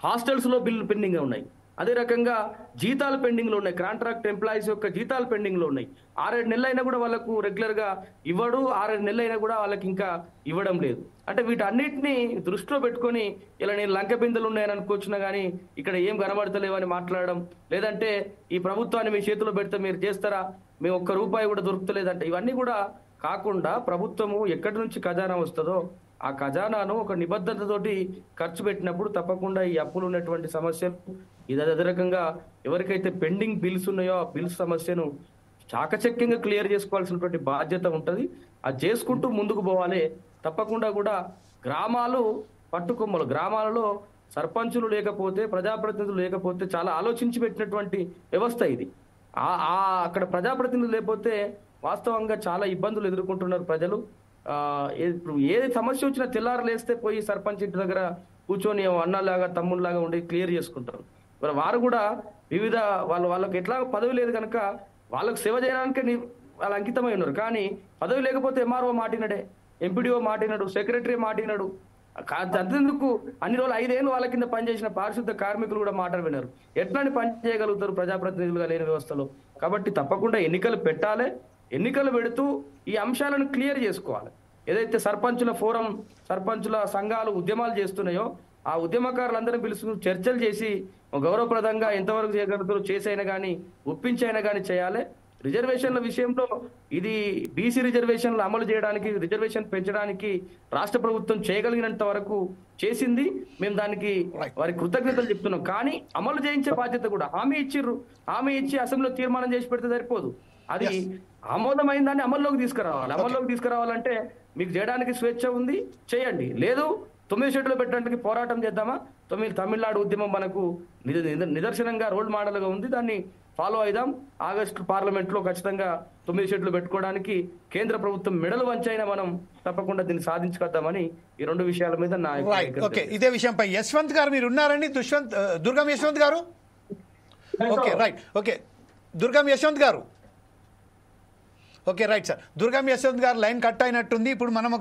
హాస్టల్స్ లో బిల్లు పెండింగ్ ఉన్నాయి. అదే రకంగా జీతాలు పెండింగ్ లో ఉన్నాయి. కాంట్రాక్ట్ ఎంప్లాయీస్ యొక్క జీతాలు పెండింగ్ లో ఉన్నాయి. 6-7 నెలలు అయినా కూడా వాళ్ళకు రెగ్యులర్ గా ఇవ్వడు, 6-7 నెలలు అయినా కూడా వాళ్ళకి ఇంకా ఇవ్వడం లేదు. అంటే వీటన్నిటిని దృష్టిలో పెట్టుకొని ఇలా నేను లంక బిందెలు ఉన్నాయని అనుకోవచ్చున్నా కానీ ఇక్కడ ఏం కనబడతలేవని మాట్లాడడం, లేదంటే ఈ ప్రభుత్వాన్ని మీ చేతిలో పెడితే మీరు చేస్తారా, మేము ఒక్క రూపాయి కూడా దొరుకుతలేదంటే, ఇవన్నీ కూడా కాకుండా ప్రభుత్వము ఎక్కడి నుంచి ఖజానా వస్తుందో ఆ ఖజానాను ఒక నిబద్ధతతోటి ఖర్చు పెట్టినప్పుడు తప్పకుండా ఈ అప్పులు ఉన్నటువంటి సమస్యలు, అదే రకంగా ఎవరికైతే పెండింగ్ బిల్స్ ఉన్నాయో ఆ బిల్స్ సమస్యను చాకచక్యంగా క్లియర్ చేసుకోవాల్సినటువంటి బాధ్యత ఉంటుంది. అది చేసుకుంటూ ముందుకు పోవాలి. తప్పకుండా కూడా గ్రామాలు పట్టుకొమ్మలు, గ్రామాలలో సర్పంచులు లేకపోతే, ప్రజాప్రతినిధులు లేకపోతే చాలా ఆలోచించి పెట్టినటువంటి వ్యవస్థ ఇది. అక్కడ ప్రజాప్రతినిధులు లేకపోతే వాస్తవంగా చాలా ఇబ్బందులు ఎదుర్కొంటున్నారు ప్రజలు. ఇప్పుడు ఏ సమస్య వచ్చినా తెల్లారు లేస్తే పోయి సర్పంచ్ ఇంటి దగ్గర కూర్చొని అన్నలాగా తమ్ముళ్ళలాగా ఉండి క్లియర్ చేసుకుంటారు. మరి వారు కూడా వివిధ వాళ్ళకి ఎట్లా పదవి లేదు కనుక వాళ్ళకు సేవ చేయడానికి వాళ్ళు అంకితమై ఉన్నారు. కానీ పదవి లేకపోతే ఎంఆర్ఓ మాటినాడే, ఎంపీడీఓ మాటినాడు, సెక్రటరీ మాటినాడు. అంతెందుకు అన్ని రోజులు 5 ఏళ్ళు వాళ్ళ కింద పనిచేసిన పారిశుద్ధ కార్మికులు కూడా మాట విన్నారు. ఎట్లాంటి పని చేయగలుగుతారు ప్రజాప్రతినిధులుగా లేని వ్యవస్థలో? కాబట్టి తప్పకుండా ఎన్నికలు పెట్టాలి. ఎన్నికలు పెడుతూ ఈ అంశాలను క్లియర్ చేసుకోవాలి. ఏదైతే సర్పంచుల ఫోరం, సర్పంచుల సంఘాలు ఉద్యమాలు చేస్తున్నాయో ఆ ఉద్యమకారులందరూ పిలుచుకుని చర్చలు చేసి గౌరవప్రదంగా ఎంతవరకు చేయగలుగుతారో చేసైనా కానీ, ఒప్పించైనా కానీ చేయాలి. రిజర్వేషన్ల విషయంలో ఇది బీసీ రిజర్వేషన్లు అమలు చేయడానికి, రిజర్వేషన్ పెంచడానికి రాష్ట్ర ప్రభుత్వం చేయగలిగినంత వరకు చేసింది. మేము దానికి వారి కృతజ్ఞతలు చెప్తున్నాం. కానీ అమలు చేయించే బాధ్యత కూడా హామీ ఇచ్చి అసెంబ్లీలో తీర్మానం చేసి పెడితే సరిపోదు. అది ఆమోదమైన దాన్ని అమల్లోకి తీసుకురావాలి. అమల్లోకి తీసుకురావాలంటే మీకు చేయడానికి స్వేచ్ఛ ఉంది, చేయండి. లేదు 9 షెడ్యూల్ పెట్టడానికి పోరాటం చేద్దామా? తమిళనాడు ఉద్యమం మనకు నిదర్శనంగా రోల్ మోడల్ గా ఉంది. దాన్ని ఫాలో అయిదాం. ఆగస్టు పార్లమెంట్ లో ఖచ్చితంగా 9 షెడ్యూల్ పెట్టుకోవడానికి కేంద్ర ప్రభుత్వం మెడలు వంచైనా మనం తప్పకుండా దీన్ని సాధించుకొద్దామని ఈ 2 విషయాల మీద నా ఓకే. ఇదే విషయంపై యశ్వంత్ గారు మీరు ఉన్నారండి? Durgam Yashwant garu. Okay right. Okay Durgam Yashwant garu. Okay right sir. Durgam Yashwant garu line cut అయినట్టుంది. ఇప్పుడు మనం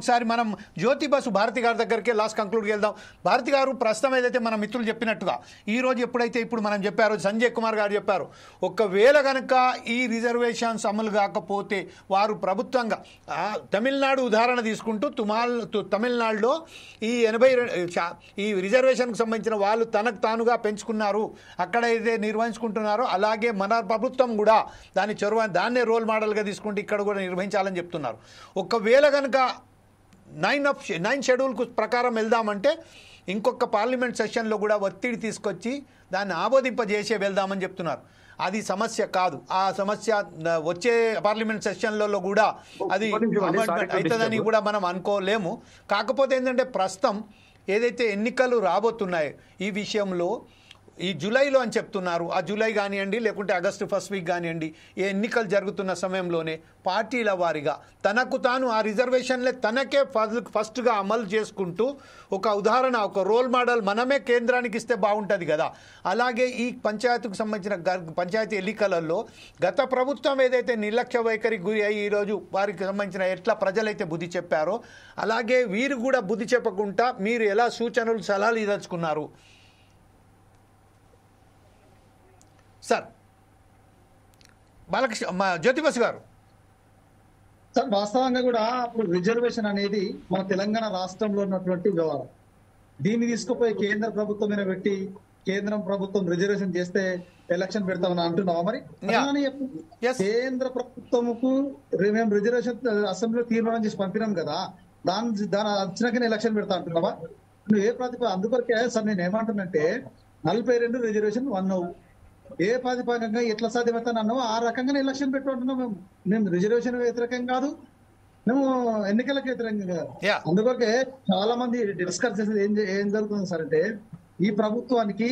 జ్యోతి బసు భారతి గారి దగ్గరికి లాస్ట్ కంక్లూడ్కి వెళ్దాం. భారతి గారు, ప్రస్తుతం ఏదైతే మన మిత్రులు చెప్పినట్టుగా ఈరోజు ఎప్పుడైతే ఇప్పుడు మనం చెప్పారో, సంజయ్ కుమార్ గారు చెప్పారు, ఒకవేళ కనుక ఈ రిజర్వేషన్స్ అమలు కాకపోతే వారు ప్రభుత్వంగా తమిళనాడు ఉదాహరణ తీసుకుంటూ తమిళనాడులో ఈ 82 ఈ రిజర్వేషన్కి సంబంధించిన వాళ్ళు తనకు తానుగా పెంచుకున్నారు, అక్కడ ఏదైతే నిర్వహించుకుంటున్నారో అలాగే మన ప్రభుత్వం కూడా దాన్నే రోల్ మోడల్గా తీసుకుంటే ఇక్కడ కూడా నిర్వహించాలని చెప్తున్నారు. ఒకవేళ కనుక 9 షెడ్యూల్ ప్రకారం వెళ్దామంటే ఇంకొక పార్లమెంట్ సెషన్లో కూడా ఒత్తిడి తీసుకొచ్చి దాన్ని ఆమోదింపజేసే వెళ్దామని చెప్తున్నారు. అది సమస్య కాదు. ఆ సమస్య వచ్చే పార్లమెంట్ సెషన్లలో కూడా అది అమెండ్మెంట్ అవుతుందని కూడా మనం అనుకోలేము. కాకపోతే ఏంటంటే ప్రస్తుతం ఏదైతే ఎన్నికలు రాబోతున్నాయో ఈ విషయంలో ఈ జూలైలో అని చెప్తున్నారు. ఆ జూలై కానివ్వండి, లేకుంటే ఆగస్టు ఫస్ట్ వీక్ కానివ్వండి, ఈ ఎన్నికలు జరుగుతున్న సమయంలోనే పార్టీల వారీగా తనకు తాను ఆ రిజర్వేషన్లే తనకే ఫస్ట్గా అమలు చేసుకుంటూ ఒక ఉదాహరణ, ఒక రోల్ మోడల్ మనమే కేంద్రానికి ఇస్తే బాగుంటుంది కదా. అలాగే ఈ పంచాయతీకి సంబంధించిన పంచాయతీ ఎన్నికలలో గత ప్రభుత్వం ఏదైతే నిర్లక్ష్య వైఖరికి గురి అయ్యి ఈరోజు వారికి సంబంధించిన ఎట్లా ప్రజలైతే బుద్ధి చెప్పారో అలాగే వీరు కూడా బుద్ధి చెప్పకుండా మీరు ఎలా సూచనలు సలహాలు ఇదలుచుకున్నారు సార్? బాలకృష్ణ జ్యోతిబసు గారు. సార్ వాస్తవంగా కూడా అప్పుడు రిజర్వేషన్ అనేది మన తెలంగాణ రాష్ట్రంలో ఉన్నటువంటి వ్యవహారం. దీన్ని తీసుకుపోయి కేంద్ర ప్రభుత్వం మీద పెట్టి కేంద్ర ప్రభుత్వం రిజర్వేషన్ చేస్తే ఎలక్షన్ పెడతామని అంటున్నావా? మరి కేంద్ర ప్రభుత్వముకు మేము రిజర్వేషన్ అసెంబ్లీలో తీర్మానం చేసి పంపినాం కదా, దాని వచ్చినాకనే ఎలక్షన్ పెడతా అంటున్నావా? నువ్వు ఏ అందుకొరకే సార్ నేను ఏమంటున్నంటే 42 రిజర్వేషన్ అన్నావు, ఏ ప్రాతిపదికంగా ఎట్లా సాధ్యమవుతాను అన్నావు ఆ రకంగానే ఎలక్షన్ పెట్టుకుంటున్నాం. మేము రిజర్వేషన్ వ్యతిరేకం కాదు, మేము ఎన్నికలకు వ్యతిరేకం కాదు. అందుకొరకే చాలా మంది డిస్కస్ చేసేది ఏం జరుగుతుంది సార్ అంటే, ఈ ప్రభుత్వానికి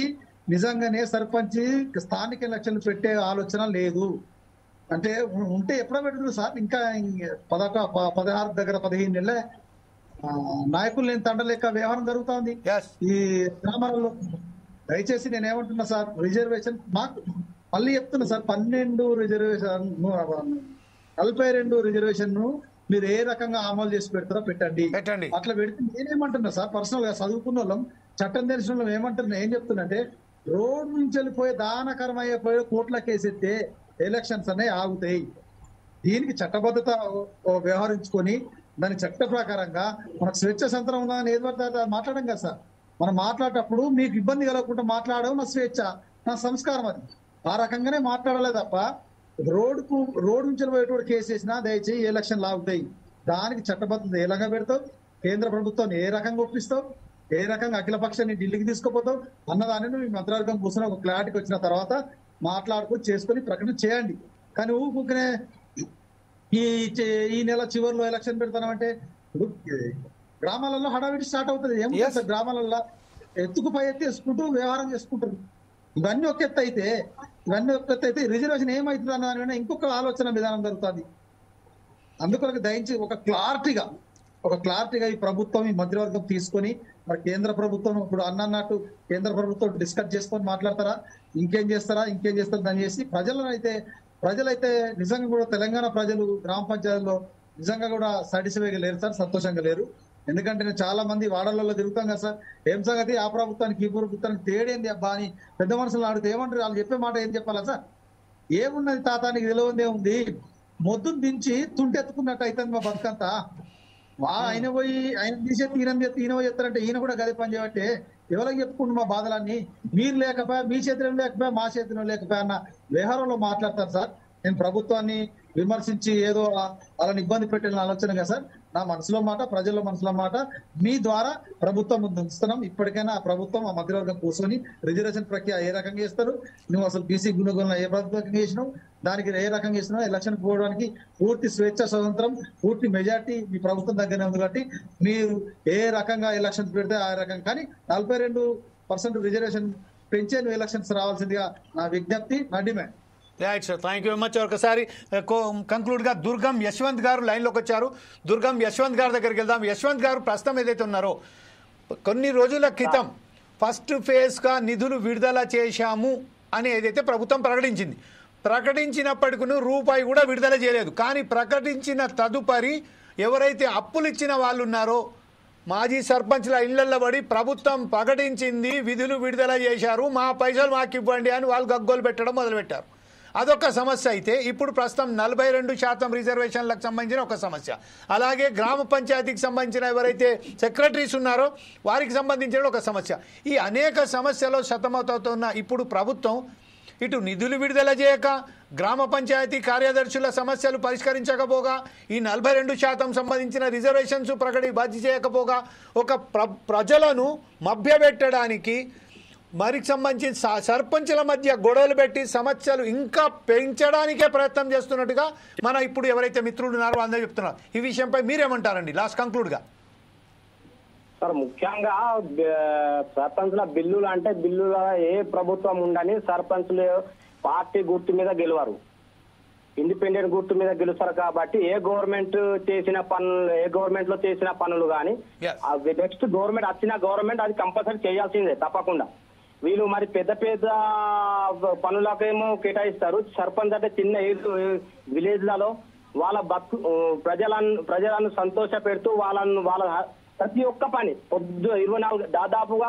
నిజంగానే సర్పంచ్ స్థానిక ఎలక్షన్లు పెట్టే ఆలోచన లేదు అంటే ఉంటే ఎప్పుడో పెడుతుంది సార్. ఇంకా 16 దగ్గర 15 నెలలే నాయకులు లేని తండలేక వ్యవహారం జరుగుతా ఉంది ఈ గ్రామాలలో. దయచేసి నేనేమంటున్నా సార్, రిజర్వేషన్ మాకు మళ్ళీ చెప్తున్నా సార్, 12 రిజర్వేషన్ 42 రిజర్వేషన్ ను మీరు ఏ రకంగా అమలు చేసి పెడతారో పెట్టండి. అట్లా పెడితే నేనేమంటున్నా సార్, పర్సనల్ గా చదువుకున్న వాళ్ళం, చట్టం తెలిసిన వాళ్ళం ఏమంటున్నా, ఏం చెప్తున్నా అంటే రోడ్డు నుంచి వెళ్ళిపోయి దానకరమయ్యే కోట్ల కేసెత్తే ఎలక్షన్స్ అనేవి ఆగుతాయి. దీనికి చట్టబద్ధత వ్యవహరించుకొని దాని చట్ట ప్రకారంగా మనకు స్వేచ్ఛ సంతరం ఉందని ఏది పడితే మాట్లాడడం కదా సార్. మనం మాట్లాడేటప్పుడు మీకు ఇబ్బంది కలగకుండా మాట్లాడడం నా స్వేచ్ఛ, నా సంస్కారం. అది ఆ రకంగానే మాట్లాడలే తప్ప రోడ్డు నుంచి పోయేటోడు కేసు వేసినా దయచేసి ఎలక్షన్లు ఆగుతాయి. దానికి చట్టబద్ధత ఏ రకంగా పెడతావు, కేంద్ర ప్రభుత్వాన్ని ఏ రకంగా ఒప్పిస్తావు, ఏ రకంగా అఖిల పక్షాన్ని ఢిల్లీకి తీసుకుపోతావు అన్నదాన్ని మీ మంత్రివర్గం కూర్చొని ఒక క్లారిటీకి వచ్చిన తర్వాత మాట్లాడుకొని చేసుకొని ప్రకటన చేయండి. కానీ ఊరుకునే ఈ నెల చివరిలో ఎలక్షన్ పెడతానంటే గ్రామాలలో హడావిడి స్టార్ట్ అవుతుంది. ఏం సార్, గ్రామాలలో ఎత్తుకు పై ఎత్తి వేసుకుంటూ వ్యవహారం చేసుకుంటారు. ఇవన్నీ ఒక ఎత్తు అయితే రిజర్వేషన్ ఏమవుతుంది అన్న దాని ఇంకొక ఆలోచన విధానం జరుగుతుంది. అందుకొరకు దయించి ఒక క్లారిటీగా ఈ ప్రభుత్వం, ఈ మంత్రివర్గం తీసుకొని మరి కేంద్ర ప్రభుత్వం ఇప్పుడు అన్నట్టు కేంద్ర ప్రభుత్వం డిస్కస్ చేసుకొని మాట్లాడతారా, ఇంకేం చేస్తారు దాన్ని చేసి ప్రజలైతే నిజంగా కూడా తెలంగాణ ప్రజలు గ్రామ పంచాయతీలో నిజంగా కూడా సాటిస్ఫైగా లేరు సార్, సంతోషంగా లేరు. ఎందుకంటే నేను చాలా మంది వాడలలో తిరుగుతాం కదా సార్, ఏం సంగతి ఆ ప్రభుత్వానికి ఈ ప్రభుత్వానికి తేడేంది అబ్బా అని పెద్ద మనుషులు అడిగితే ఏమంటారు, వాళ్ళు చెప్పే మాట ఏం చెప్పాలా సార్? ఏమున్నది తాతానికి తెలియదే ఉంది, మొద్దును దించి తుంటెత్తుకున్నట్టు అవుతుంది మా బతుకంతా. ఆయన తీసేది ఈయన పోయి చెప్తారంటే ఈయన కూడా గది పని చేయబట్టే ఎవరికి చెప్పుకుంటు మా బాధలన్నీ, మీరు లేకపోయా, మీ చేతిలో లేకపోయా, మా చేతిలో లేకపోయా అన్న వ్యవహారంలో మాట్లాడతారు సార్. నేను ప్రభుత్వాన్ని విమర్శించి ఏదో వాళ్ళని ఇబ్బంది పెట్టిన ఆలోచన కదా సార్. నా మనసులో మాట, ప్రజల మనసులో మాట మీ ద్వారా ప్రభుత్వం ముందు ఉంచుతున్నాం. ఇప్పటికైనా ఆ ప్రభుత్వం, ఆ మంత్రివర్గం కూర్చొని రిజర్వేషన్ ప్రక్రియ ఏ రకంగా చేస్తారు, నువ్వు అసలు బీసీ గుణగుణ ఏ రకంగా చేసినావు, దానికి ఏ రకంగా చేసినావు, ఎలక్షన్ పోవడానికి పూర్తి స్వేచ్ఛ, స్వతంత్రం, పూర్తి మెజార్టీ మీ ప్రభుత్వం దగ్గరనే ఉంది. కాబట్టి మీరు ఏ రకంగా ఎలక్షన్స్ పెడితే ఆ రకంగా, కానీ 42% రిజర్వేషన్ పెంచే నువ్వు ఎలక్షన్స్ రావాల్సిందిగా నా విజ్ఞప్తి, నా demand. Right sir, thank you very much. ఒకసారి కంక్లూడ్గా దుర్గం యశ్వంత్ గారు లైన్లోకి వచ్చారు. దుర్గం యశ్వంత్ గారి దగ్గరికి వెళ్దాం. యశ్వంత్ గారు ప్రస్తుతం ఏదైతే ఉన్నారో, కొన్ని రోజుల క్రితం ఫస్ట్ ఫేజ్గా నిధులు విడుదల చేశాము అని ఏదైతే ప్రభుత్వం ప్రకటించినప్పటికీ రూపాయి కూడా విడుదల చేయలేదు. కానీ ప్రకటించిన తదుపరి ఎవరైతే అప్పులు ఇచ్చిన వాళ్ళు ఉన్నారో, మాజీ సర్పంచ్ల ఇళ్లల్లో పడి ప్రభుత్వం ప్రకటించింది, విధులు విడుదల చేశారు, మా పైసలు మాకు ఇవ్వండి అని వాళ్ళు గగ్గోలు పెట్టడం మొదలుపెట్టారు. అదొక సమస్య అయితే, ఇప్పుడు ప్రస్తుతం 42% రిజర్వేషన్లకు సంబంధించిన ఒక సమస్య, అలాగే గ్రామ పంచాయతీకి సంబంధించిన ఎవరైతే సెక్రటరీస్ ఉన్నారో వారికి సంబంధించిన ఒక సమస్య. ఈ అనేక సమస్యలు సతమతవుతున్న ఇప్పుడు ప్రభుత్వం ఇటు నిధులు విడుదల చేయక, గ్రామ పంచాయతీ కార్యదర్శుల సమస్యలు పరిష్కరించకపోగా, ఈ 42% సంబంధించిన రిజర్వేషన్స్ భర్తీ చేయకపోగా, ఒక ప్రజలను మభ్యపెట్టడానికి మరికి సంబంధించి సర్పంచుల మధ్య గొడవలు పెట్టి సమస్యలు ఇంకా పెంచడానికే ప్రయత్నం చేస్తున్నట్టుగా మన ఇప్పుడు ఎవరైతే మిత్రులు ఉన్నారో అందరూ చెప్తున్నారు. ఈ విషయంపై మీరేమంటారండి లాస్ట్ కంక్లూడ్గా? సార్, ముఖ్యంగా సర్పంచ్ల బిల్లులు అంటే బిల్లుల ఏ ప్రభుత్వం ఉండని సర్పంచ్లు పార్టీ గుర్తు మీద గెలవరు, ఇండిపెండెంట్ గుర్తు మీద గెలుస్తారు. కాబట్టి ఏ గవర్నమెంట్ లో చేసిన పనులు కానీ నెక్స్ట్ గవర్నమెంట్ వచ్చిన గవర్నమెంట్ అది కంపల్సరీ చేయాల్సిందే తప్పకుండా. వీళ్ళు మరి పెద్ద పనులకేమో కేటాయిస్తారు. సర్పంచ్ అంటే చిన్న విలేజ్లలో వాళ్ళ ప్రజలను సంతోష పెడుతూ వాళ్ళ ప్రతి ఒక్క పని 24 దాదాపుగా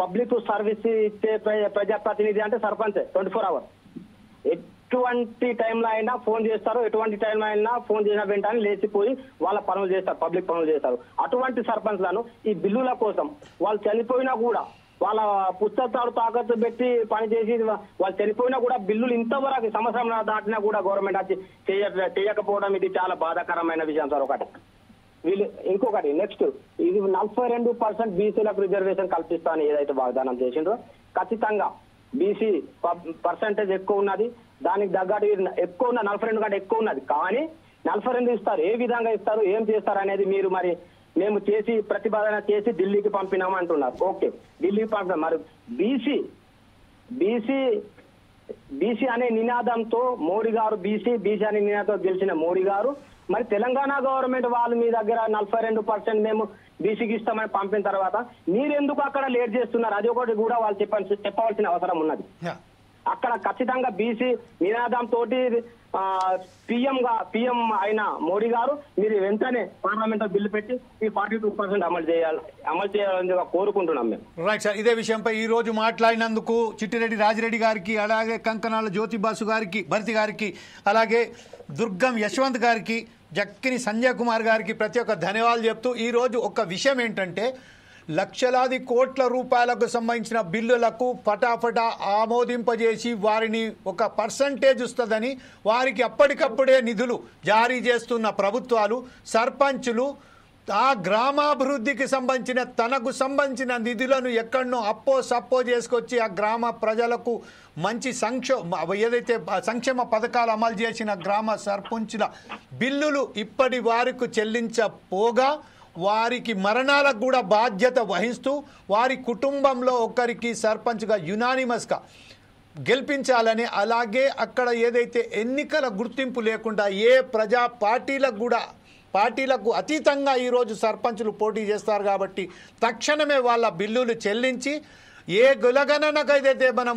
పబ్లిక్ సర్వీస్ ఇచ్చే ప్రజాప్రతినిధి అంటే సర్పంచ్ 24 hours. ఎటువంటి టైంలో అయినా ఫోన్ చేస్తారు, ఎటువంటి టైంలో అయినా ఫోన్ చేసిన వెంటనే లేచిపోయి వాళ్ళ పనులు చేస్తారు, పబ్లిక్ పనులు చేస్తారు. అటువంటి సర్పంచ్లను ఈ బిల్లుల కోసం వాళ్ళు చనిపోయినా కూడా, వాళ్ళ పుస్తకాలు తాకట్టు పెట్టి పనిచేసి వాళ్ళు చనిపోయినా కూడా బిల్లులు ఇంతవరకు సంవత్సరం దాటినా కూడా గవర్నమెంట్ వచ్చి చేయకపోవడం ఇది చాలా బాధాకరమైన విషయం సార్. ఒకటి వీళ్ళు ఇంకొకటి నెక్స్ట్ ఇది 42% బీసీలకు రిజర్వేషన్ కల్పిస్తాను ఏదైతే వాగ్దానం చేసిండ్రో, ఖచ్చితంగా బీసీ పర్సెంటేజ్ ఎక్కువ ఉన్నది, దానికి తగ్గట్టు ఎక్కువ ఉన్న 42 కంటే ఎక్కువ ఉన్నది. కానీ 42 ఇస్తారు, ఏ విధంగా ఇస్తారు, ఏం చేస్తారు అనేది మీరు మరి మేము చేసి ప్రతిపాదన చేసి ఢిల్లీకి పంపినాము అంటున్నారు. ఓకే, ఢిల్లీకి పంపినాం. మరి బీసీ అనే నినాదంతో మోడీ గారు బీసీ అనే నినాదంతో గెలిచిన మోడీ గారు మరి తెలంగాణ గవర్నమెంట్ వాళ్ళు మీ దగ్గర 42% మేము బీసీకి ఇస్తామని పంపిన తర్వాత మీరెందుకు అక్కడ లేట్ చేస్తున్నారు? అది ఒకటి కూడా వాళ్ళు చెప్పవలసిన అవసరం ఉన్నది. అక్కడ ఖచ్చితంగా బీసీ నినాదం తోటి పిఎం అయిన మోడీ గారు మీరు వెంటనే పార్లమెంట్ లో బిల్లు పెట్టి ఈ 42% అమలు చేయాలని కోరుకుంటున్నాం మేము. రైట్ సార్, ఇదే విషయంపై ఈ రోజు మాట్లాడినందుకు చిట్టిరెడ్డి రాజిరెడ్డి గారికి, అలాగే కంకనాల జ్యోతిబాసు గారికి, భరతి గారికి, అలాగే దుర్గం యశ్వంత్ గారికి, జక్కిని సంజయ్ కుమార్ గారికి ప్రతి ఒక్క ధన్యవాదాలు చెప్తూ ఈరోజు ఒక విషయం ఏంటంటే లక్షలాది కోట్ల రూపాయలకు సంబంధించిన బిల్లులకు ఫటాఫటా ఆమోదింపజేసి వారిని ఒక పర్సంటేజ్ వస్తుందని వారికి అప్పటికప్పుడే నిధులు జారీ చేస్తున్న ప్రభుత్వాలు, సర్పంచులు ఆ గ్రామాభివృద్ధికి సంబంధించిన తనకు సంబంధించిన నిధులను ఎక్కడనో అప్పో సప్పో చేసుకొచ్చి ఆ గ్రామ ప్రజలకు మంచి ఏదైతే సంక్షేమ పథకాలు అమలు చేసిన గ్రామ సర్పంచుల బిల్లులు ఇప్పటి వారికి చెల్లించపోగా వారికి మరణాలకు కూడా బాధ్యత వహిస్తూ వారి కుటుంబంలో ఒకరికి సర్పంచ్గా యునానిమస్గా గెలిపించాలని, అలాగే అక్కడ ఏదైతే ఎన్నికల గుర్తింపు లేకుండా ఏ ప్రజా పార్టీలకు అతీతంగా ఈరోజు సర్పంచులు పోటీ చేస్తారు కాబట్టి తక్షణమే వాళ్ళ బిల్లులు చెల్లించి ఏ కులగణనకైతే మనం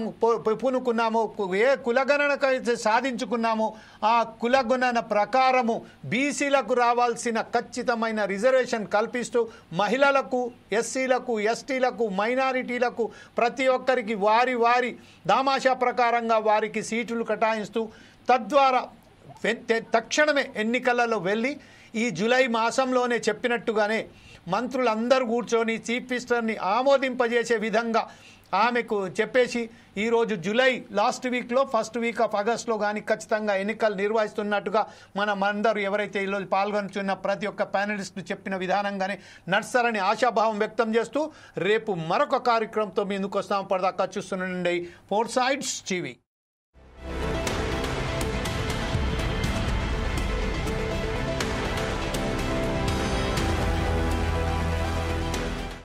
పూనుకున్నామో, ఏ కులగణనకైతే సాధించుకున్నామో ఆ కులగణన ప్రకారము బీసీలకు రావాల్సిన ఖచ్చితమైన రిజర్వేషన్ కల్పిస్తూ మహిళలకు, ఎస్సీలకు, ఎస్టీలకు, మైనారిటీలకు ప్రతి ఒక్కరికి వారి దామాషా ప్రకారంగా వారికి సీటులు కేటాయిస్తూ తద్వారా తక్షణమే ఎన్నికలలో వెళ్ళి ఈ జూలై మాసంలోనే చెప్పినట్టుగానే మంత్రులందరూ కూర్చొని చీఫ్ మినిస్టర్ని ఆమోదింపజేసే విధంగా ఆమెకు చెప్పేసి ఈరోజు జూలై లాస్ట్ వీక్లో ఫస్ట్ వీక్ ఆఫ్ ఆగస్ట్లో కానీ ఖచ్చితంగా ఎన్నికలు నిర్వహిస్తున్నట్టుగా మనమందరూ ఎవరైతే ఈరోజు పాల్గొంటున్న ప్రతి ఒక్క ప్యానలిస్టు చెప్పిన విధానంగానే నడుస్తారని ఆశాభావం వ్యక్తం చేస్తూ రేపు మరొక కార్యక్రమంతో మీ ముందుకు వస్తాం. పడదాకా చూస్తుండండి 4 Sides TV.